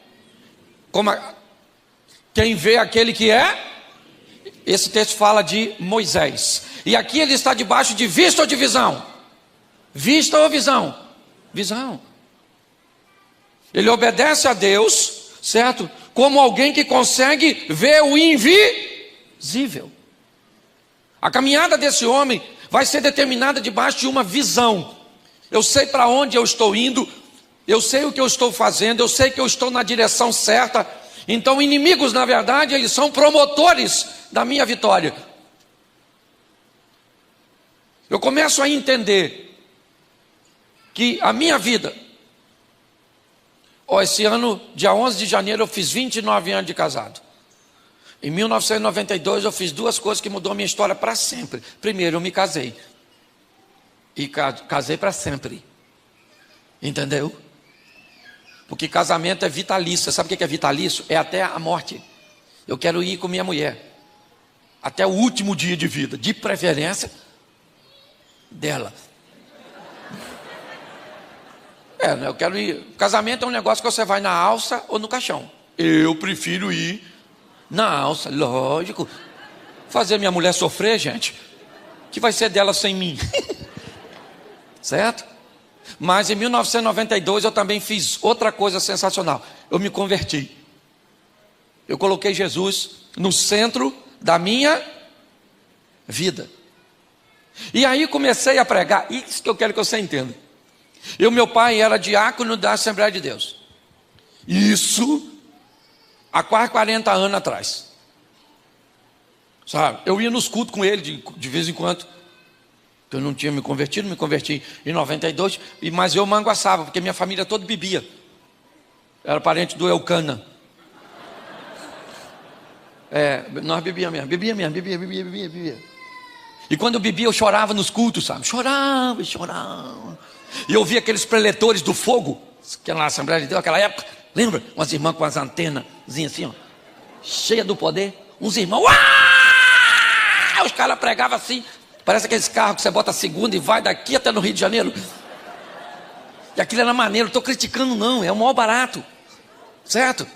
quem vê aquele que é. Esse texto fala de Moisés. E aqui ele está debaixo de vista ou de visão? Vista ou visão? Visão. Ele obedece a Deus, certo? Como alguém que consegue ver o invisível. A caminhada desse homem vai ser determinada debaixo de uma visão. Eu sei para onde eu estou indo, eu sei o que eu estou fazendo, eu sei que eu estou na direção certa. Então inimigos, na verdade, eles são promotores da minha vitória. Eu começo a entender que a minha vida... esse ano, dia 11 de janeiro, eu fiz 29 anos de casado. Em 1992, eu fiz duas coisas que mudou a minha história para sempre. Primeiro, eu me casei. E casei para sempre. Entendeu? Porque casamento é vitalício. Você sabe o que é vitalício? É até a morte. Eu quero ir com minha mulher até o último dia de vida, de preferência dela. Eu quero ir. Casamento é um negócio que você vai na alça ou no caixão. Eu prefiro ir na alça, lógico. Fazer minha mulher sofrer, gente, que vai ser dela sem mim. Certo? Mas em 1992 eu também fiz outra coisa sensacional. Eu me converti. Eu coloquei Jesus no centro da minha vida. E aí comecei a pregar. Isso que eu quero que você entenda. Meu pai era diácono da Assembleia de Deus. Isso há quase 40 anos atrás. Sabe? Eu ia nos cultos com ele de vez em quando. Eu não tinha me converti em 92, mas eu manguaçava, porque minha família toda bebia. Era parente do Eucana. Nós bebia mesmo. E quando eu bebia, eu chorava nos cultos, sabe? Chorava. E eu via aqueles preletores do fogo, que era na Assembleia de Deus, naquela época. Lembra? Umas irmãs com as antenas assim, ó, cheia do poder. Uns irmãos, os caras pregavam assim. Parece aqueles carros que você bota a segunda e vai daqui até no Rio de Janeiro. E aquilo era maneiro, não estou criticando não, é o maior barato. Certo?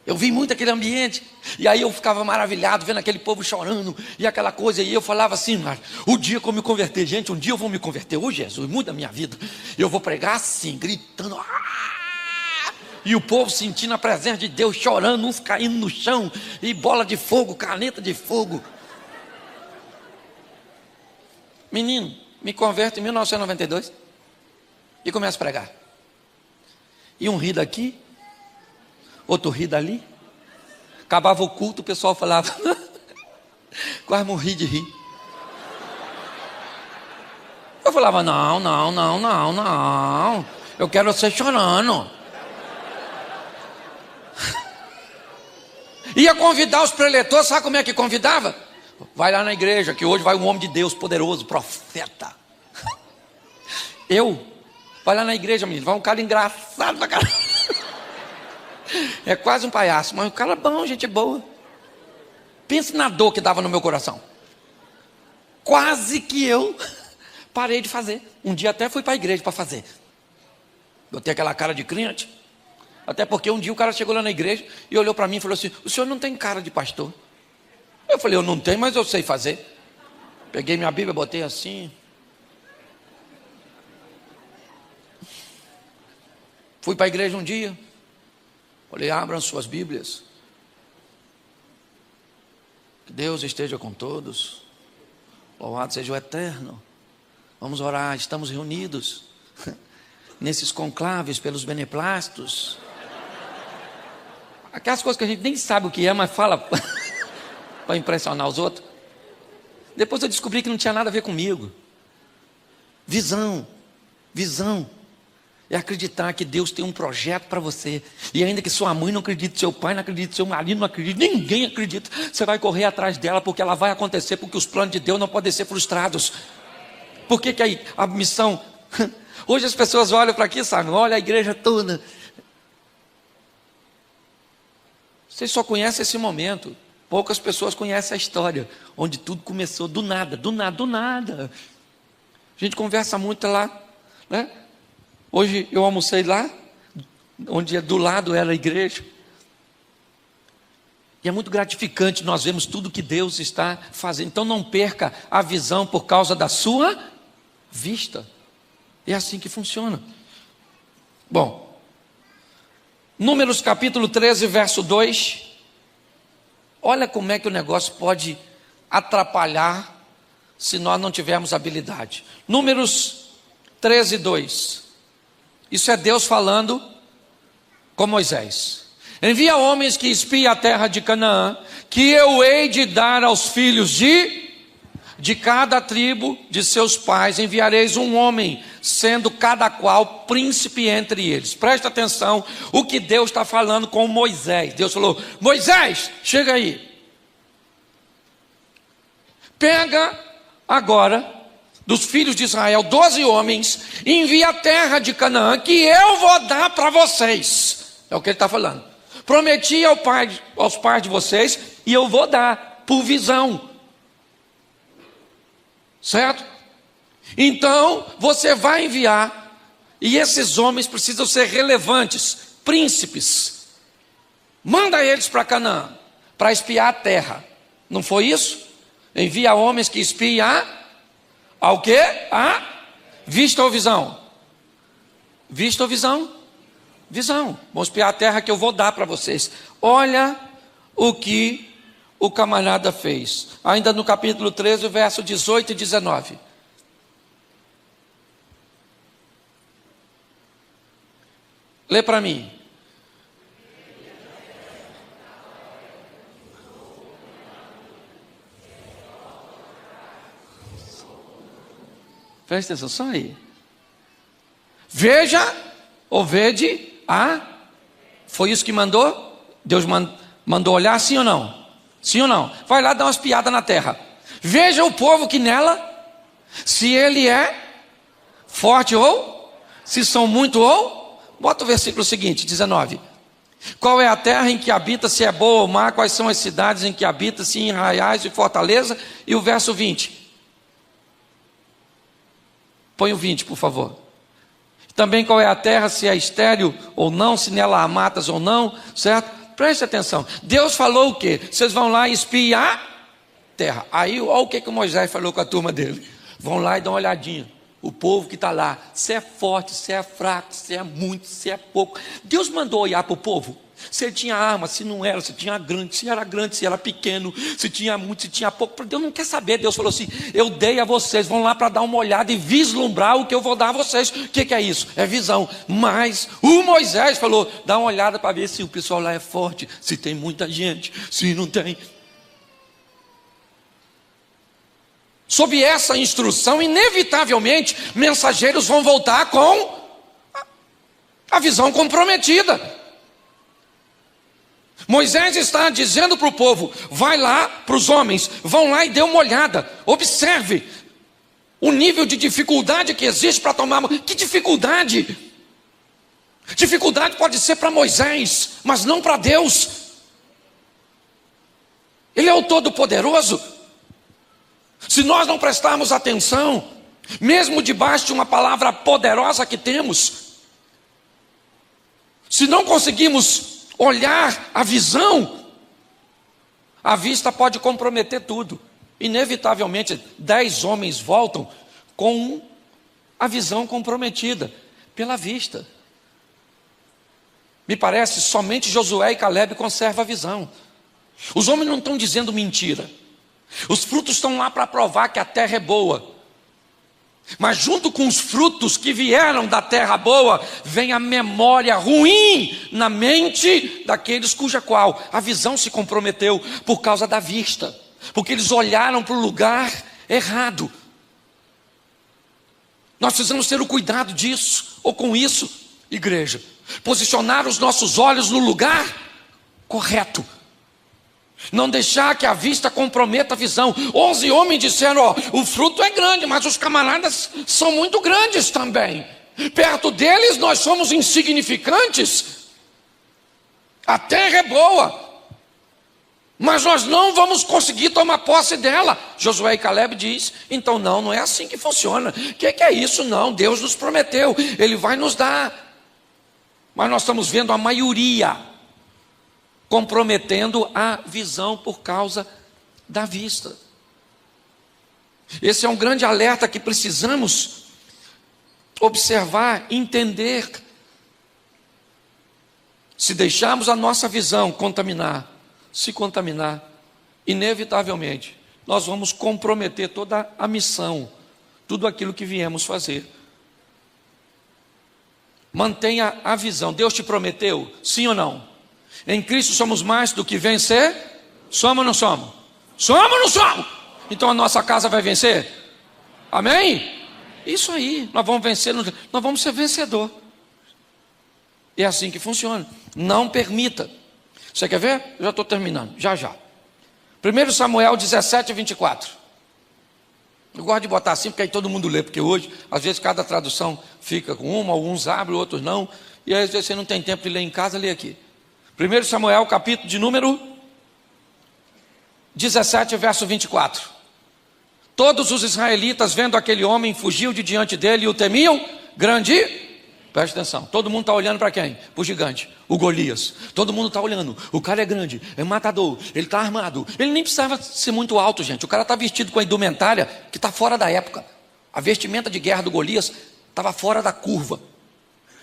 Eu vi muito aquele ambiente. E aí eu ficava maravilhado vendo aquele povo chorando e aquela coisa. E eu falava assim, mas o dia que eu me converter, gente, um dia eu vou me converter. Ô Jesus, muda a minha vida. Eu vou pregar assim, gritando. E o povo sentindo a presença de Deus, chorando, uns caindo no chão. E bola de fogo, caneta de fogo. Menino, me converto em 1992 e começo a pregar. E um ri daqui, outro ri dali. Acabava o culto, o pessoal falava, quase morri de rir. Eu falava, não, eu quero você chorando. Ia convidar os preletores, sabe como é que convidava? Vai lá na igreja, que hoje vai um homem de Deus poderoso, profeta. Vai lá na igreja, menino, vai um cara engraçado pra caramba. É quase um palhaço, mas o cara é bom, gente boa. Pense na dor que dava no meu coração. Quase que eu parei de fazer. Um dia até fui para a igreja para fazer. Botei aquela cara de crente. Até porque um dia o cara chegou lá na igreja e olhou para mim e falou assim, o senhor não tem cara de pastor? Eu falei, eu não tenho, mas eu sei fazer. Peguei minha Bíblia, botei assim. Fui para a igreja um dia. Falei, abram suas Bíblias. Que Deus esteja com todos. Louvado seja o Eterno. Vamos orar, estamos reunidos nesses conclaves pelos beneplácitos. Aquelas coisas que a gente nem sabe o que é, mas fala para impressionar os outros. Depois eu descobri que não tinha nada a ver comigo. Visão é acreditar que Deus tem um projeto para você. E ainda que sua mãe não acredite, seu pai não acredite, seu marido não acredite, ninguém acredita, você vai correr atrás dela, porque ela vai acontecer, porque os planos de Deus não podem ser frustrados. Por que aí a missão... Hoje as pessoas olham para aqui, sabe? Olha a igreja toda. Vocês só conhecem esse momento. Poucas pessoas conhecem a história, onde tudo começou do nada. A gente conversa muito lá, né? Hoje eu almocei lá, onde do lado era a igreja. E é muito gratificante, nós vemos tudo que Deus está fazendo. Então não perca a visão por causa da sua vista. É assim que funciona. Bom, Números capítulo 13, verso 2. Olha como é que o negócio pode atrapalhar se nós não tivermos habilidade. Números 13, 2. Isso é Deus falando com Moisés. Envia homens que espiem a terra de Canaã, que eu hei de dar aos filhos de cada tribo de seus pais, enviareis um homem, sendo cada qual príncipe entre eles. Presta atenção o que Deus está falando com Moisés. Deus falou, Moisés, chega aí. Pega agora dos filhos de Israel 12 homens, envia a terra de Canaã, que eu vou dar para vocês. É o que ele está falando. Prometi aos pais de vocês, e eu vou dar por visão. Certo? Então, você vai enviar, e esses homens precisam ser relevantes, príncipes. Manda eles para Canaã, para espiar a terra. Não foi isso? Envia homens que espiem ao quê? A vista ou visão? Vista ou visão? Visão. Vamos espiar a terra que eu vou dar para vocês. Olha o que o camarada fez. Ainda no capítulo 13, verso 18 e 19. Lê para mim. Presta atenção só aí. Veja ou vede a Foi isso que mandou? Deus mandou olhar, sim ou não? Sim ou não? Vai lá dar umas piadas na terra. Veja o povo que nela, se ele é forte ou, se são muito ou. Bota o versículo seguinte, 19. Qual é a terra em que habita, se é boa ou má? Quais são as cidades em que habita, se em arraiais e fortaleza? E o verso 20. Põe o 20, por favor. Também qual é a terra, se é estéril ou não, se nela há matas ou não, certo? Preste atenção. Deus falou o quê? Vocês vão lá espiar a terra. Aí, olha o que Moisés falou com a turma dele. Vão lá e dão uma olhadinha. O povo que está lá, se é forte, se é fraco, se é muito, se é pouco. Deus mandou olhar para o povo. Se ele tinha arma, se não era, se tinha grande, se era pequeno, se tinha muito, se tinha pouco. Deus não quer saber. Deus falou assim: eu dei a vocês, vão lá para dar uma olhada e vislumbrar o que eu vou dar a vocês. O que é isso? É visão. Mas o Moisés falou: dá uma olhada para ver se o pessoal lá é forte, se tem muita gente, se não tem. Sob essa instrução, inevitavelmente, mensageiros vão voltar com a visão comprometida. Moisés está dizendo para o povo: vai lá, para os homens, vão lá e dê uma olhada, observe o nível de dificuldade que existe para tomar. Que dificuldade? Dificuldade pode ser para Moisés, mas não para Deus. Ele é o Todo-Poderoso. Se nós não prestarmos atenção, mesmo debaixo de uma palavra poderosa que temos, se não conseguimos olhar a visão, a vista pode comprometer tudo. Inevitavelmente, 10 homens voltam com a visão comprometida pela vista. Me parece, somente Josué e Caleb conservam a visão. Os homens não estão dizendo mentira. Os frutos estão lá para provar que a terra é boa. Mas junto com os frutos que vieram da terra boa, vem a memória ruim na mente daqueles cuja qual a visão se comprometeu por causa da vista. Porque eles olharam para o lugar errado. Nós precisamos ter o cuidado disso, ou com isso, igreja. Posicionar os nossos olhos no lugar correto. Não deixar que a vista comprometa a visão. 11 homens disseram: ó, o fruto é grande, mas os camaradas são muito grandes também. Perto deles nós somos insignificantes. A terra é boa, mas nós não vamos conseguir tomar posse dela. Josué e Caleb diz: então não é assim que funciona. O que é isso? Não, Deus nos prometeu, Ele vai nos dar. Mas nós estamos vendo a maioria comprometendo a visão por causa da vista. Esse é um grande alerta que precisamos observar, entender. Se deixarmos a nossa visão se contaminar, inevitavelmente, nós vamos comprometer toda a missão, tudo aquilo que viemos fazer. Mantenha a visão. Deus te prometeu, sim ou não? Em Cristo somos mais do que vencer? Somos ou não somos? Somos ou não somos? Então a nossa casa vai vencer? Amém? Isso aí, nós vamos vencer, nós vamos ser vencedor. É assim que funciona. Não permita. Você quer ver? Eu já estou terminando, já. 1 Samuel 17, 24. Eu gosto de botar assim, porque aí todo mundo lê, porque hoje, às vezes cada tradução fica com uma, alguns abrem, outros não, e às vezes você não tem tempo de ler em casa, lê aqui. 1 Samuel, capítulo de número 17, verso 24. Todos os israelitas, vendo aquele homem, fugiam de diante dele e o temiam, grande. Preste atenção, todo mundo está olhando para quem? Para o gigante, o Golias. Todo mundo está olhando, o cara é grande, é matador, ele está armado. Ele nem precisava ser muito alto, gente. O cara está vestido com a indumentária que está fora da época. A vestimenta de guerra do Golias estava fora da curva.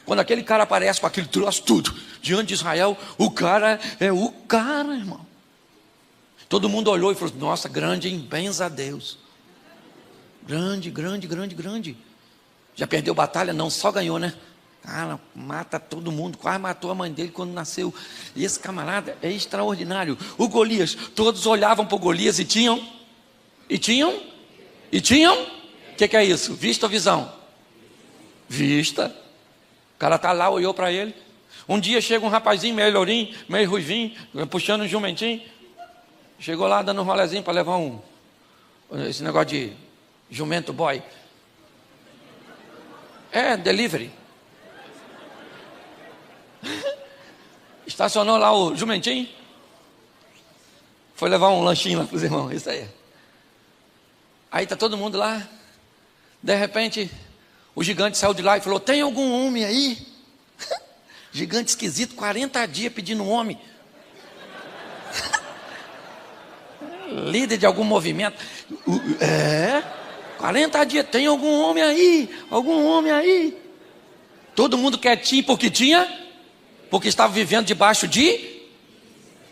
Quando aquele cara aparece com aquele troço tudo diante de Israel, o cara é o cara, irmão. Todo mundo olhou e falou: nossa, grande, hein? Benza a Deus. Grande. Já perdeu batalha? Não, só ganhou, né? Cara, mata todo mundo, quase matou a mãe dele quando nasceu. E esse camarada é extraordinário. O Golias, todos olhavam para o Golias e tinham? O que é isso? Vista ou visão? Vista. O cara está lá, olhou para ele. Um dia chega um rapazinho meio lourinho, meio ruivinho, puxando um jumentinho. Chegou lá dando um rolezinho para levar esse negócio de jumento boy. Delivery. Estacionou lá o jumentinho. Foi levar um lanchinho lá para os irmãos, isso aí. Aí está todo mundo lá. De repente, o gigante saiu de lá e falou: tem algum homem aí? Gigante esquisito, 40 dias pedindo um homem. Líder de algum movimento. 40 dias, tem algum homem aí? Algum homem aí? Todo mundo quietinho porque estava vivendo debaixo de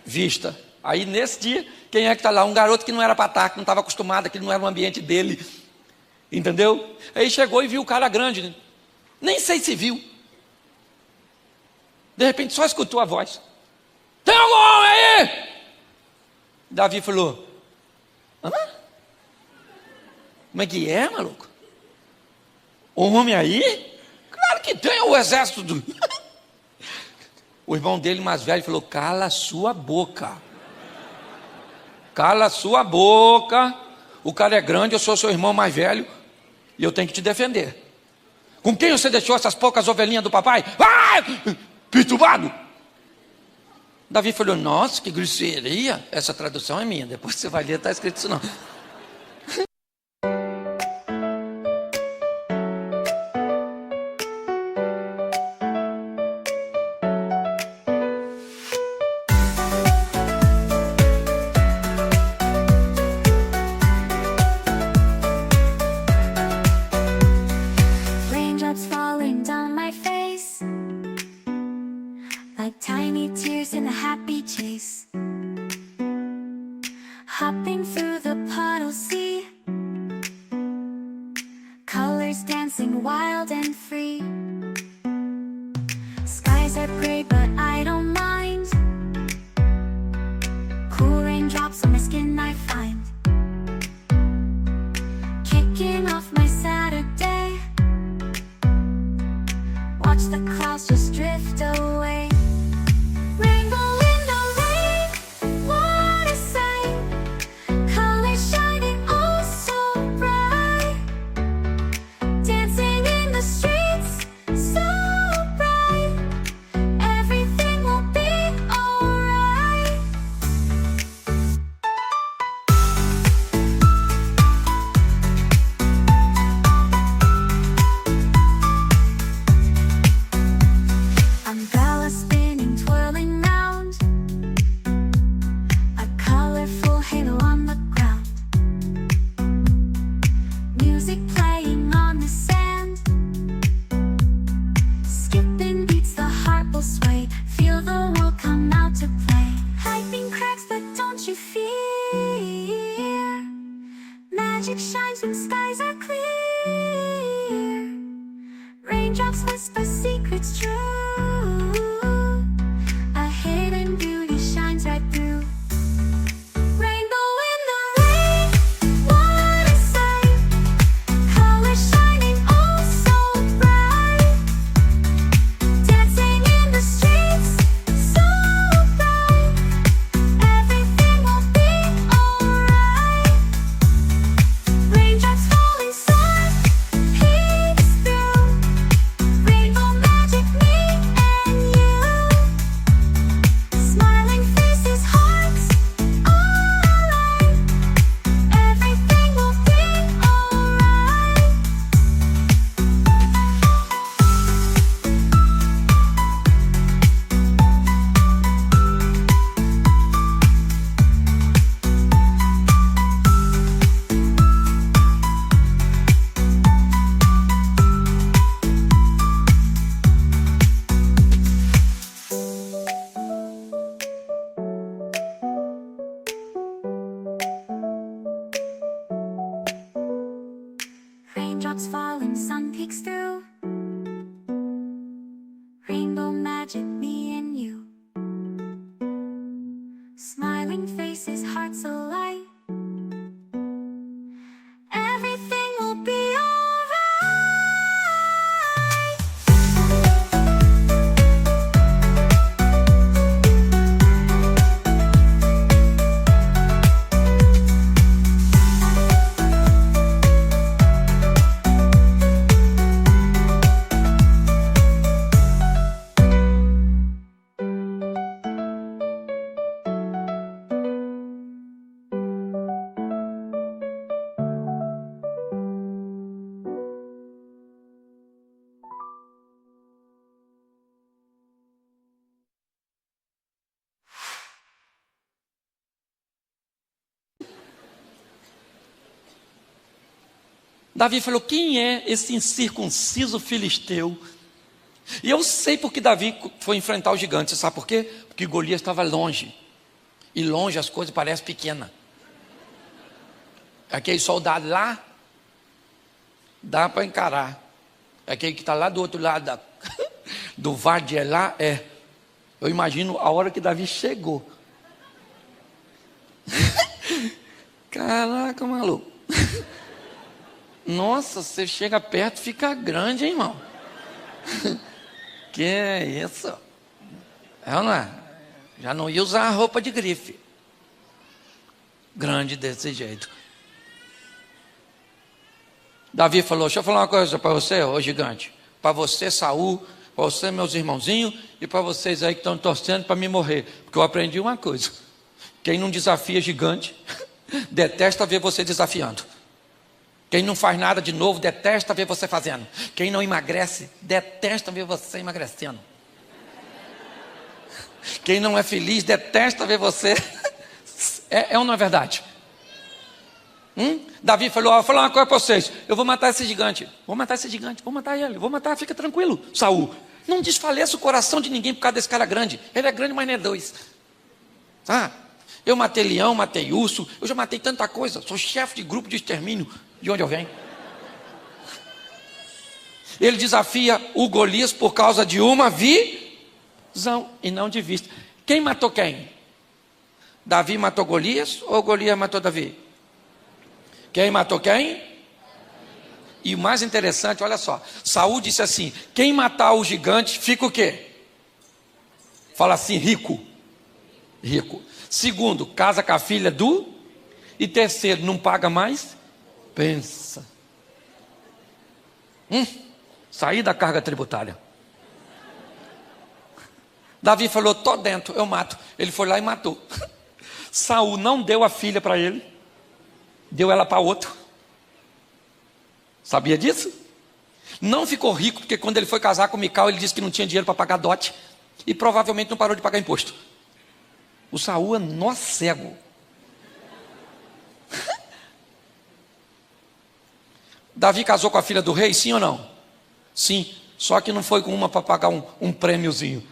vista. Aí nesse dia, quem é que está lá? Um garoto que não era para estar, que não estava acostumado, que não era no ambiente dele. Entendeu? Aí chegou e viu o cara grande, né? Nem sei se viu. De repente só escutou a voz: tem algum homem aí? Davi falou: hã? Como é que é, maluco? Um homem aí? Claro que tem, o exército do... O irmão dele mais velho falou: cala sua boca. Cala sua boca. O cara é grande, eu sou seu irmão mais velho e eu tenho que te defender. Com quem você deixou essas poucas ovelhinhas do papai? Perturbado. Davi falou: nossa, que grosseria. Essa tradução é minha, depois você vai ler, está escrito isso não. Raindrops falling down my face, like tiny tears in a happy chase. Hopping through the puddle sea, colors dancing wild and free. Skies are gray but I don't mind. Cool raindrops on my skin I find. Kicking off my Saturday, watch the clouds just drift away. Rainbow in the rain, what a sight. Colors shining oh so bright. Dancing in the streets, so bright. Everything will be alright. Umbrella spinning, twirling round, a colorful halo on the ground. Music playing on the sand, skipping beats, the heart will sway. Feel the world come out to play. Lightning cracks but don't you fear, magic shines when skies are clear. Raindrops whisper secrets true, a hidden beauty shines right through. Rainbow in the rain, what a sight. Colors shining oh so bright. Dancing in the streets, so bright. Everything will be alright. Raindrops falling soft, peeks through. Rainbow magic, me and you. Smiling faces, hearts, alright. Everything will be alright. Raindrops falling, sun peeks through. Rainbow magic, me and you. Smiling faces, hearts alight. Everything will be alright. Davi falou: quem é esse incircunciso filisteu? E eu sei porque Davi foi enfrentar o gigante. Você sabe por quê? Porque Golias estava longe. E longe as coisas parecem pequenas. Aquele soldado lá, dá para encarar. Aquele que está lá do outro lado do vale de Elá, eu imagino a hora que Davi chegou. Caraca, maluco. Nossa, você chega perto, fica grande, hein, irmão? Que é isso? Não é? Já não ia usar a roupa de grife. Grande desse jeito. Davi falou: deixa eu falar uma coisa para você, ô gigante. Para você, Saul, para você, meus irmãozinhos, e para vocês aí que estão torcendo para me morrer. Porque eu aprendi uma coisa: quem não desafia gigante, detesta ver você desafiando. Quem não faz nada de novo, detesta ver você fazendo. Quem não emagrece, detesta ver você emagrecendo. Quem não é feliz, detesta ver você. Ou não é verdade? Davi falou: vou falar uma coisa para vocês. Eu vou matar esse gigante. Vou matar ele. Vou matar, fica tranquilo. Saul, não desfaleça o coração de ninguém por causa desse cara grande. Ele é grande, mas não é dois. Eu matei leão, matei urso. Eu já matei tanta coisa. Sou chefe de grupo de extermínio. De onde eu venho? Ele desafia o Golias por causa de uma visão e não de vista. Quem matou quem? Davi matou Golias ou Golias matou Davi? Quem matou quem? E o mais interessante, olha só, Saul disse assim: quem matar o gigante fica o quê? Fala assim: rico. Segundo, casa com a filha do. E terceiro, não paga mais. Pensa. Sair da carga tributária. Davi falou: tô dentro, eu mato. Ele foi lá e matou. Saul não deu a filha para ele, deu ela para outro. Sabia disso? Não ficou rico, porque quando ele foi casar com Mical, ele disse que não tinha dinheiro para pagar dote. E provavelmente não parou de pagar imposto. O Saul é nó cego. Davi casou com a filha do rei, sim ou não? Sim, só que não foi com uma para pagar um prêmiozinho.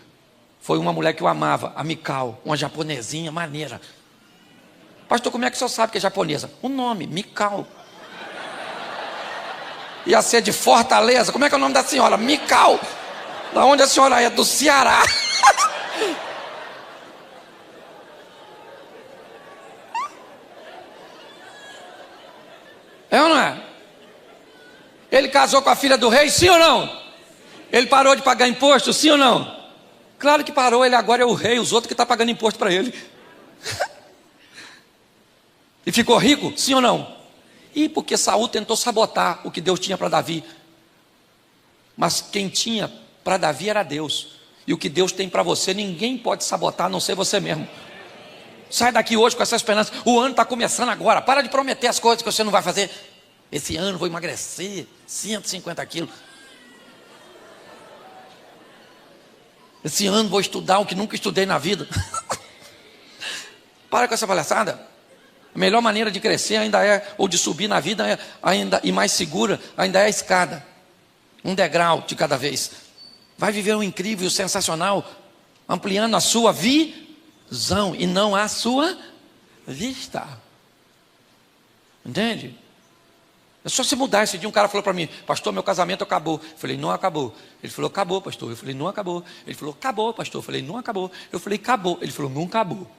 Foi uma mulher que eu amava, a Mical, uma japonesinha maneira. Pastor, como é que o senhor sabe que é japonesa? O nome, Mical. Ia ser de Fortaleza. Como é que é o nome da senhora? Mical. Da onde a senhora é? Do Ceará. É ou não é? Ele casou com a filha do rei, sim ou não? Ele parou de pagar imposto, sim ou não? Claro que parou, ele agora é o rei, os outros que estão pagando imposto para ele. E ficou rico, sim ou não? E porque Saul tentou sabotar o que Deus tinha para Davi. Mas quem tinha para Davi era Deus. E o que Deus tem para você, ninguém pode sabotar, a não ser você mesmo. Sai daqui hoje com essa esperança. O ano está começando agora. Para de prometer as coisas que você não vai fazer. Esse ano vou emagrecer 150 quilos. Esse ano vou estudar o que nunca estudei na vida. Para com essa palhaçada. A melhor maneira de crescer ainda é, ou de subir na vida ainda, e mais segura, ainda é a escada. Um degrau de cada vez. Vai viver um incrível, sensacional, ampliando a sua visão e não a sua vista. Entende? É só se mudar. Esse dia um cara falou para mim: pastor, meu casamento acabou. Eu falei: não acabou. Ele falou: acabou, pastor. Eu falei: não acabou. Ele falou: acabou, pastor. Eu falei: não acabou. Eu falei: acabou. Ele falou: não acabou.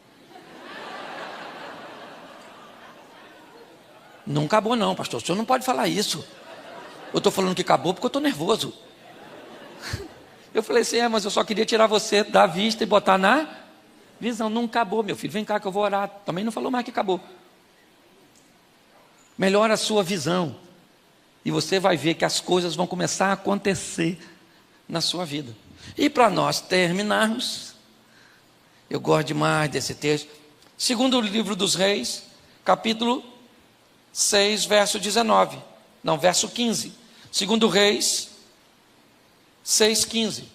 Não acabou não, pastor. O senhor não pode falar isso. Eu estou falando que acabou porque eu estou nervoso. Eu falei assim: mas eu só queria tirar você da vista e botar na visão. Não acabou, meu filho. Vem cá que eu vou orar. Também não falou mais que acabou. Melhora a sua visão. E você vai ver que as coisas vão começar a acontecer na sua vida. E para nós terminarmos, eu gosto demais desse texto. Segundo livro dos Reis, capítulo 6, verso 19. Não, verso 15. Segundo Reis 6,15.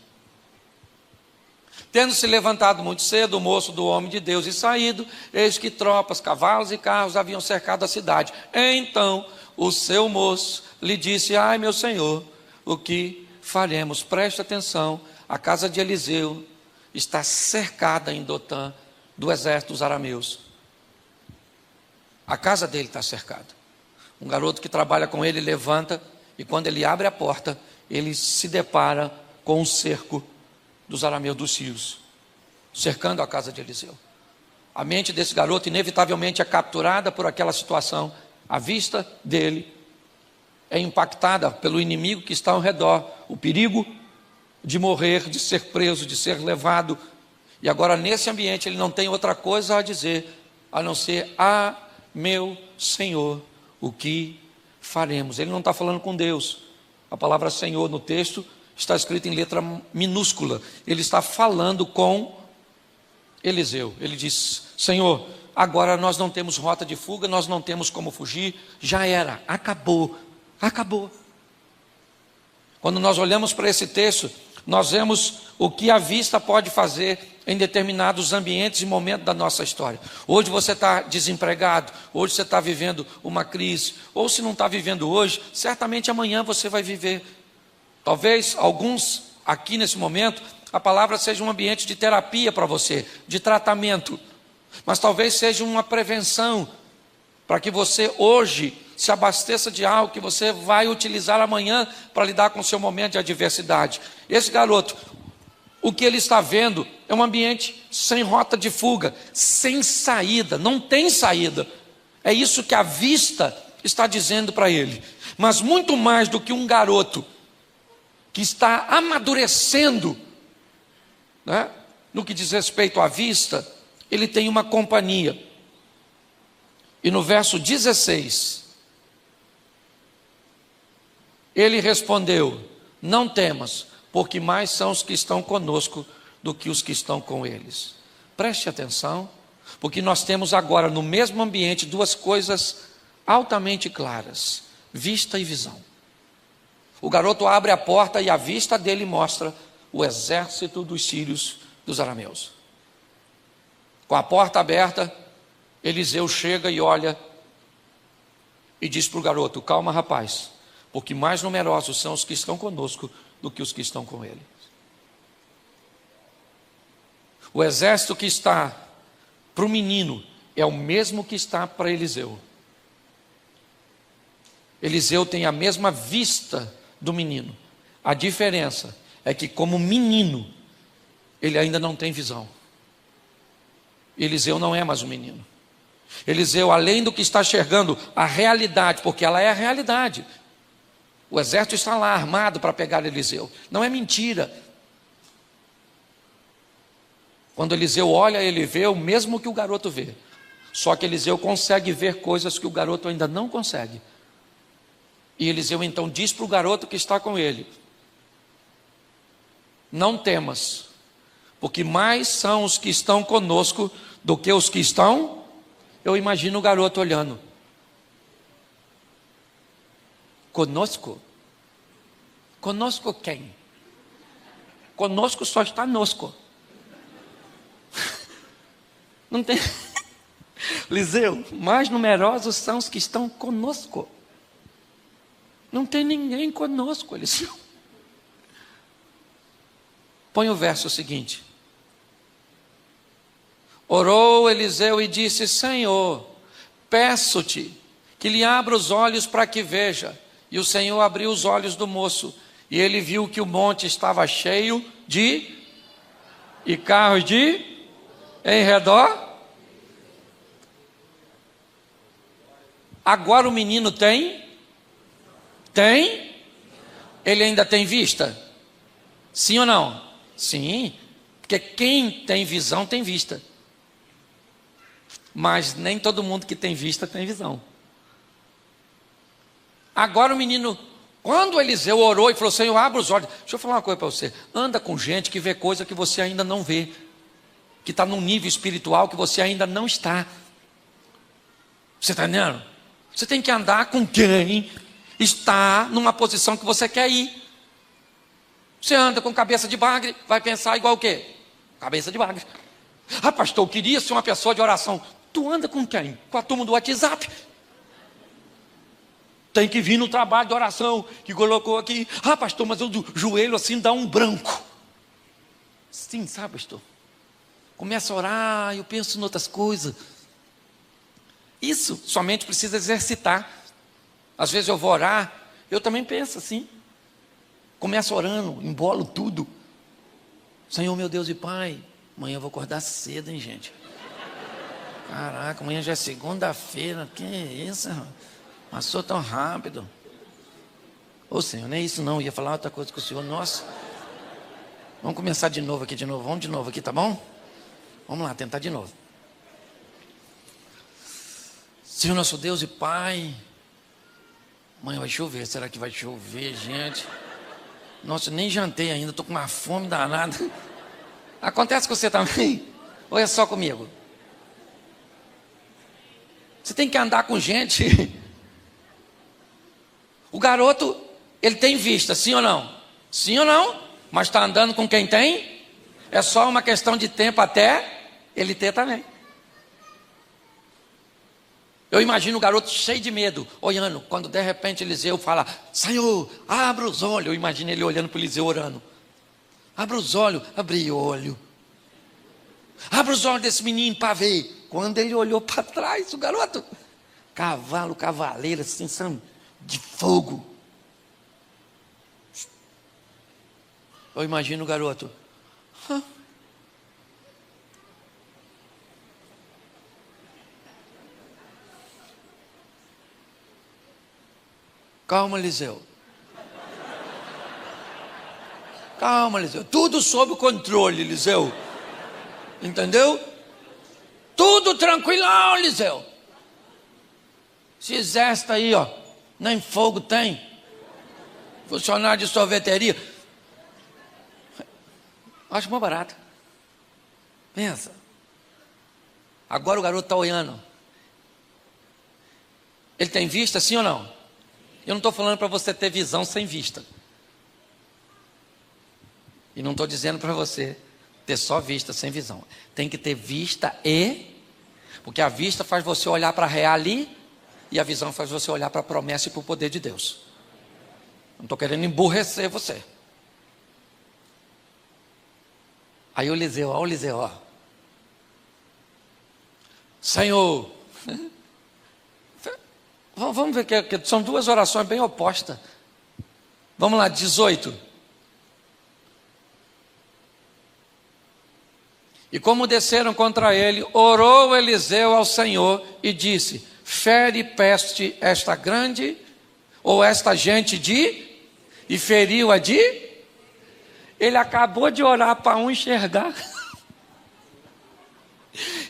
Tendo se levantado muito cedo, o moço do homem de Deus e saído, eis que tropas, cavalos e carros haviam cercado a cidade. Então o seu moço lhe disse: ai, meu senhor, o que faremos? Preste atenção, a casa de Eliseu está cercada em Dotã do exército dos arameus. A casa dele está cercada. Um garoto que trabalha com ele levanta, e quando ele abre a porta, ele se depara com um cerco dos arameus, dos sírios, cercando a casa de Eliseu. A mente desse garoto inevitavelmente é capturada por aquela situação. A vista dele é impactada pelo inimigo que está ao redor, o perigo de morrer, de ser preso, de ser levado. E agora nesse ambiente ele não tem outra coisa a dizer a não ser: ah, meu Senhor, o que faremos? Ele não está falando com Deus. A palavra Senhor no texto está escrita em letra minúscula. Ele está falando com Eliseu. Ele diz: Senhor, agora nós não temos rota de fuga, nós não temos como fugir, já era, acabou. Quando nós olhamos para esse texto, nós vemos o que a vista pode fazer em determinados ambientes e momentos da nossa história. Hoje você está desempregado, hoje você está vivendo uma crise, ou se não está vivendo hoje, certamente amanhã você vai viver. Talvez alguns aqui nesse momento, a palavra seja um ambiente de terapia para você, de tratamento, mas talvez seja uma prevenção para que você hoje se abasteça de algo que você vai utilizar amanhã para lidar com o seu momento de adversidade. Esse garoto, o que ele está vendo é um ambiente sem rota de fuga, sem saída, não tem saída. É isso que a vista está dizendo para ele. Mas muito mais do que um garoto que está amadurecendo, né, no que diz respeito à vista, ele tem uma companhia. E no verso 16, ele respondeu: não temas, porque mais são os que estão conosco do que os que estão com eles. Preste atenção, porque nós temos agora no mesmo ambiente duas coisas altamente claras: vista e visão. O garoto abre a porta e a vista dele mostra o exército dos sírios, dos arameus. Com a porta aberta, Eliseu chega e olha e diz para o garoto: calma, rapaz, porque mais numerosos são os que estão conosco do que os que estão com ele. O exército que está para o menino é o mesmo que está para Eliseu. Eliseu tem a mesma vista do menino. A diferença é que, como menino, ele ainda não tem visão. Eliseu não é mais um menino. Eliseu, além do que está enxergando a realidade, porque ela é a realidade. O exército está lá armado para pegar Eliseu. Não é mentira. Quando Eliseu olha, ele vê o mesmo que o garoto vê. Só que Eliseu consegue ver coisas que o garoto ainda não consegue. E Eliseu então diz para o garoto que está com ele: não temas, porque mais são os que estão conosco do que os que estão. Eu imagino o garoto olhando: conosco? Conosco quem? Conosco só está nosco. Não tem. Eliseu, mais numerosos são os que estão conosco. Não tem ninguém conosco, Eliseu. Põe o verso seguinte. Orou Eliseu e disse: Senhor, peço-te que lhe abra os olhos para que veja. E o Senhor abriu os olhos do moço, e ele viu que o monte estava cheio de e carros de em redor. Agora o menino tem? Ele ainda tem vista? Sim ou não? Sim, porque quem tem visão tem vista. Mas nem todo mundo que tem vista tem visão. Agora o menino, quando Eliseu orou e falou: Senhor, abre os olhos. Deixa eu falar uma coisa para você. Anda com gente que vê coisa que você ainda não vê, que está num nível espiritual que você ainda não está. Você está entendendo? Você tem que andar com quem está numa posição que você quer ir. Você anda com cabeça de bagre, vai pensar igual o quê? Cabeça de bagre. Ah, pastor, eu queria ser uma pessoa de oração. Tu anda com quem? Com a turma do WhatsApp. Tem que vir no trabalho de oração que colocou aqui. Ah, pastor, mas o joelho assim dá um branco. Sim, sabe, pastor? Começa a orar, eu penso em outras coisas. Isso somente precisa exercitar. Às vezes eu vou orar, eu também penso assim. Começo orando, embolo tudo. Senhor, meu Deus e Pai, amanhã eu vou acordar cedo, hein, gente? Caraca, amanhã já é segunda-feira. Que isso, irmão? Passou tão rápido. Ô Senhor, não é isso não, eu ia falar outra coisa com o Senhor. Nossa, vamos começar de novo aqui, vamos de novo aqui, tá bom? Vamos lá, tentar de novo. Senhor nosso Deus e Pai, amanhã vai chover, será que vai chover, gente? Nossa, nem jantei ainda, estou com uma fome danada. Acontece com você também? Ou é só comigo? Você tem que andar com gente. O garoto, ele tem vista, sim ou não? Sim ou não? Mas está andando com quem tem? É só uma questão de tempo até ele ter também. Eu imagino o garoto cheio de medo, olhando, quando de repente Eliseu fala, Senhor, abra os olhos. Eu imagino ele olhando para Eliseu orando. Abra os olhos, abri o olho. Abra os olhos desse menino para ver. Quando ele olhou para trás, o garoto, cavalo, cavaleiro, assim, sabe, de fogo. Eu imagino o garoto. Calma, Eliseu. Calma, Eliseu. Tudo sob controle, Eliseu. Entendeu? Tudo tranquilão, Eliseu. Esse exército aí, ó, nem fogo tem. Funcionário de sorveteria. Acho mais barato. Pensa. Agora o garoto está olhando. Ele tem vista, sim ou não? Eu não estou falando para você ter visão sem vista. E não estou dizendo para você ter só vista sem visão. Tem que ter vista porque a vista faz você olhar para a real ali, e a visão faz você olhar para a promessa e para o poder de Deus. Não estou querendo emburrecer você. Aí o Eliseu, ó, o Eliseu, ó. Senhor, vamos ver que são duas orações bem opostas. Vamos lá, 18. E como desceram contra ele, orou Eliseu ao Senhor e disse, fere peste esta grande, ou esta gente e feriu a Ele acabou de orar para um enxergar,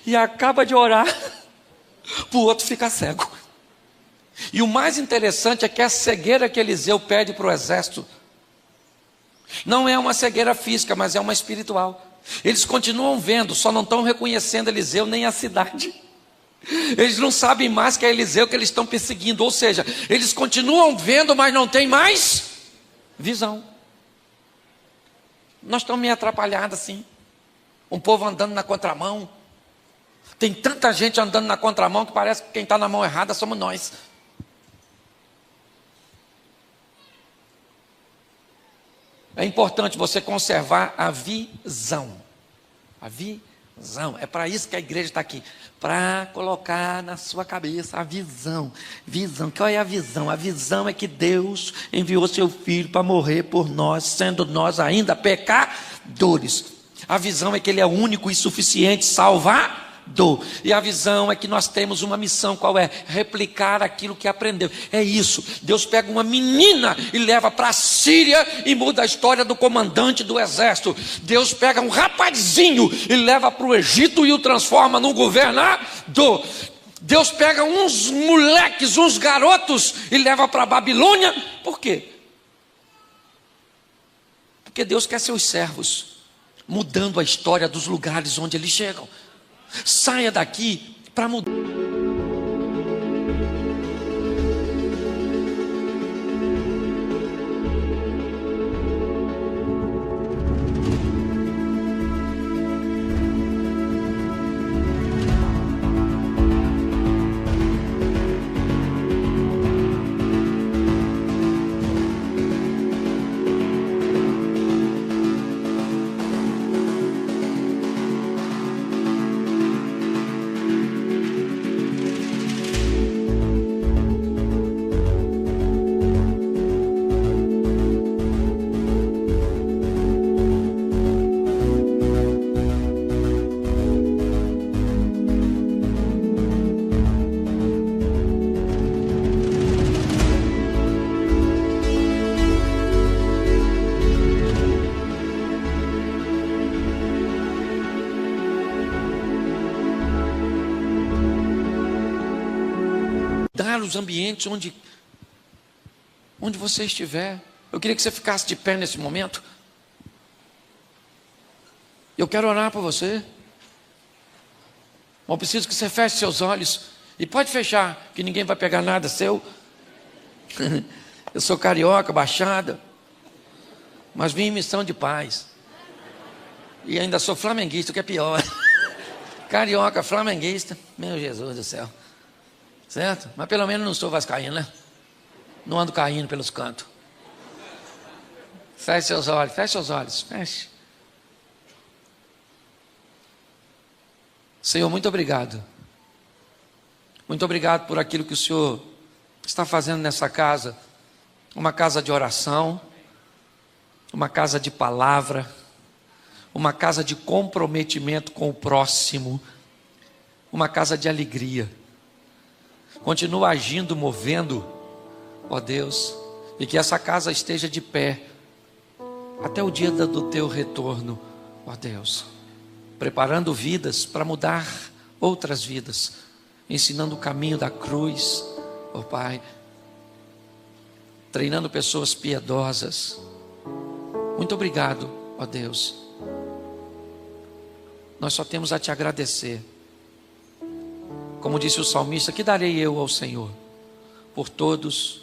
e acaba de orar para o outro ficar cego. E o mais interessante é que a cegueira que Eliseu pede para o exército, não é uma cegueira física, mas é uma espiritual. Eles continuam vendo, só não estão reconhecendo Eliseu nem a cidade. Eles não sabem mais que é Eliseu que eles estão perseguindo. Ou seja, eles continuam vendo, mas não tem mais visão. Nós estamos meio atrapalhados assim. Um povo andando na contramão. Tem tanta gente andando na contramão que parece que quem está na mão errada somos nós. É importante você conservar a visão. A visão. É para isso que a igreja está aqui. Para colocar na sua cabeça a visão. Visão. Qual é a visão? A visão é que Deus enviou seu Filho para morrer por nós, sendo nós ainda pecadores. A visão é que Ele é único e suficiente Salvador. E a visão é que nós temos uma missão, qual é? Replicar aquilo que aprendeu. É isso, Deus pega uma menina e leva para a Síria e muda a história do comandante do exército. Deus pega um rapazinho e leva para o Egito e o transforma num governador. Deus pega uns moleques, uns garotos e leva para a Babilônia. Por quê? Porque Deus quer seus servos mudando a história dos lugares onde eles chegam. Saia daqui para mudar. preparar os ambientes onde você estiver. Eu queria que você ficasse de pé nesse momento. Eu quero orar por você. Eu preciso que você feche seus olhos. E pode fechar, que ninguém vai pegar nada seu. Eu sou carioca, baixada, mas vim em missão de paz. E ainda sou flamenguista, o que é pior. Carioca, flamenguista, meu Jesus do céu. Certo? Mas pelo menos não sou vascaíno, né? Não ando caindo pelos cantos. Feche seus olhos, feche. Senhor, muito obrigado. Muito obrigado por aquilo que o Senhor está fazendo nessa casa. Uma casa de oração, uma casa de palavra, uma casa de comprometimento com o próximo, uma casa de alegria. Continua agindo, movendo, ó Deus, e que essa casa esteja de pé até o dia do teu retorno, ó Deus, preparando vidas para mudar outras vidas, ensinando o caminho da cruz, ó Pai, treinando pessoas piedosas. Muito obrigado, ó Deus. Nós só temos a te agradecer. Como disse o salmista, que darei eu ao Senhor por todos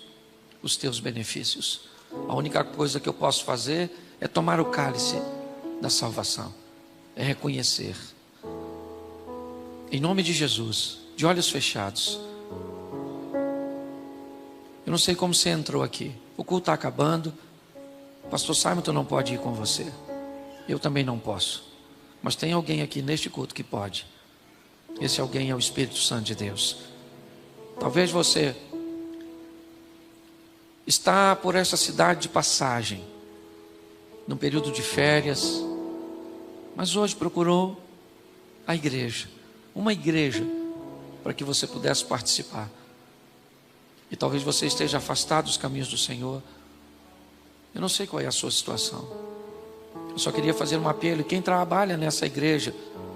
os teus benefícios? A única coisa que eu posso fazer é tomar o cálice da salvação, é reconhecer. Em nome de Jesus, de olhos fechados. Eu não sei como você entrou aqui. O culto está acabando. Pastor Simon não pode ir com você. Eu também não posso. Mas tem alguém aqui neste culto que pode. Esse alguém é o Espírito Santo de Deus. Talvez você está por essa cidade de passagem, num período de férias, mas hoje procurou a igreja, uma igreja, para que você pudesse participar. E talvez você esteja afastado dos caminhos do Senhor. Eu não sei qual é a sua situação. Eu só queria fazer um apelo. Quem trabalha nessa igreja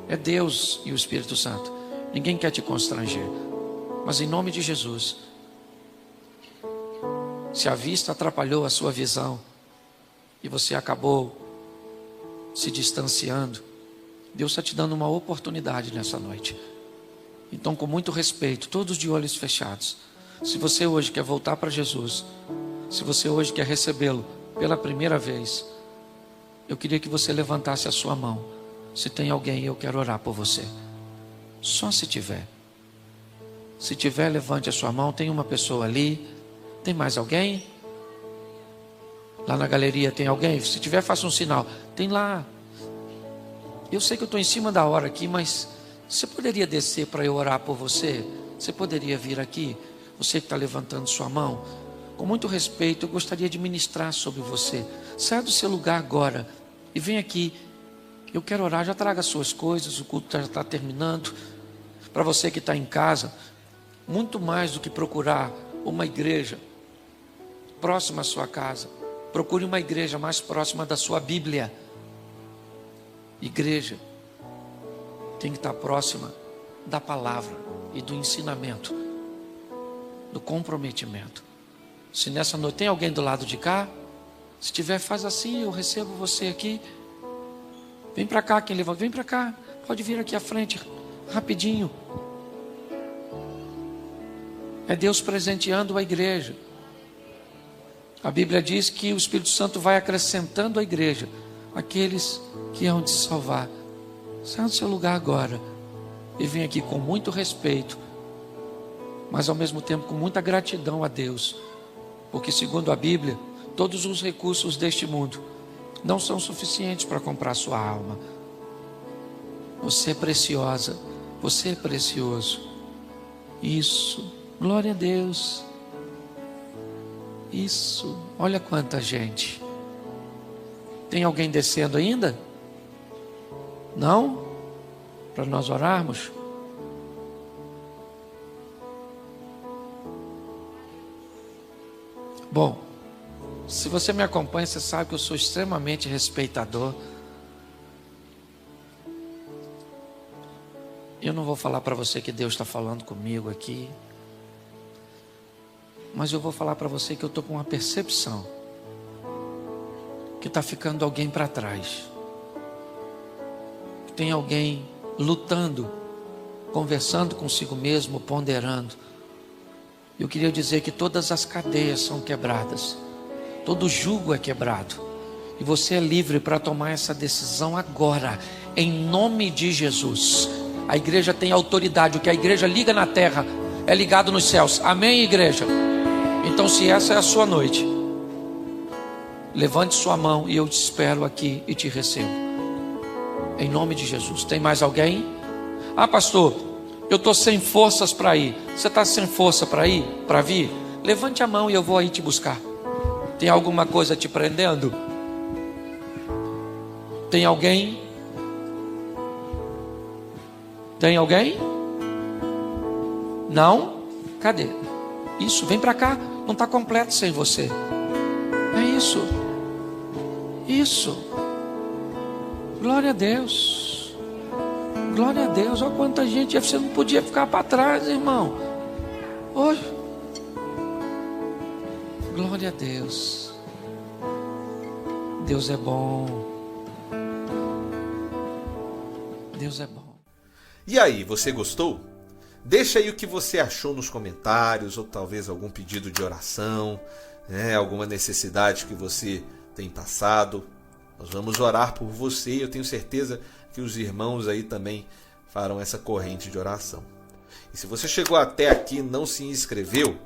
é Deus e o Espírito Santo. Ninguém quer te constranger. Mas em nome de Jesus, se a vista atrapalhou a sua visão e você acabou se distanciando, Deus está te dando uma oportunidade nessa noite. Então, com muito respeito, todos de olhos fechados, se você hoje quer voltar para Jesus, se você hoje quer recebê-lo pela primeira vez, eu queria que você levantasse a sua mão. Se tem alguém, eu quero orar por você. Só se tiver. Se tiver, levante a sua mão. Tem uma pessoa ali. Tem mais alguém? Lá na galeria tem alguém? Se tiver, faça um sinal. Tem lá. Eu sei que eu estou em cima da hora aqui, mas você poderia descer para eu orar por você? Você poderia vir aqui? Você que está levantando sua mão, com muito respeito, eu gostaria de ministrar sobre você. Saia do seu lugar agora e vem aqui. Eu quero orar, já traga as suas coisas, o culto já está terminando. Para você que está em casa, muito mais do que procurar uma igreja próxima à sua casa, procure uma igreja mais próxima da sua Bíblia. Igreja tem que estar próxima da palavra e do ensinamento, do comprometimento. Se nessa noite tem alguém do lado de cá, se tiver, faz assim, eu recebo você aqui. Vem para cá, quem levanta, vem para cá, pode vir aqui à frente, rapidinho. É Deus presenteando a igreja. A Bíblia diz que o Espírito Santo vai acrescentando à igreja aqueles que hão de salvar. Saia do seu lugar agora e vem aqui com muito respeito, mas ao mesmo tempo com muita gratidão a Deus, porque segundo a Bíblia, todos os recursos deste mundo não são suficientes para comprar sua alma. Você é preciosa, você é precioso. Isso, glória a Deus. Isso, olha quanta gente. Tem alguém descendo ainda? Não? Para nós orarmos? Bom, se você me acompanha, você sabe que eu sou extremamente respeitador. Eu não vou falar para você que Deus está falando comigo aqui. Mas eu vou falar para você que eu estou com uma percepção que está ficando alguém para trás. Que tem alguém lutando, conversando consigo mesmo, ponderando. Eu queria dizer que todas as cadeias são quebradas. Todo jugo é quebrado. E você é livre para tomar essa decisão agora, em nome de Jesus. A igreja tem autoridade. O que a igreja liga na terra é ligado nos céus. Amém, igreja? Então, se essa é a sua noite, levante sua mão e eu te espero aqui e te recebo. Em nome de Jesus. Tem mais alguém? Ah, pastor, eu estou sem forças para ir. Você está sem força para ir? Para vir? Levante a mão e eu vou aí te buscar. Tem alguma coisa te prendendo? Tem alguém? Tem alguém? Não? Cadê? Isso, vem para cá. Não está completo sem você. É isso. Isso. Glória a Deus. Glória a Deus. Olha quanta gente. Você não podia ficar para trás, irmão. Hoje. Glória a Deus. Deus é bom. Deus é bom. E aí, você gostou? Deixa aí o que você achou nos comentários, ou talvez algum pedido de oração, alguma necessidade que você tem passado. Nós vamos orar por você e eu tenho certeza que os irmãos aí também farão essa corrente de oração. E se você chegou até aqui e não se inscreveu,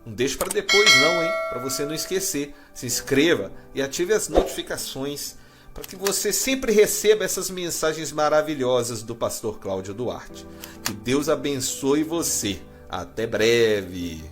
não deixe para depois não, hein? Para você não esquecer. Se inscreva e ative as notificações para que você sempre receba essas mensagens maravilhosas do pastor Cláudio Duarte. Que Deus abençoe você. Até breve.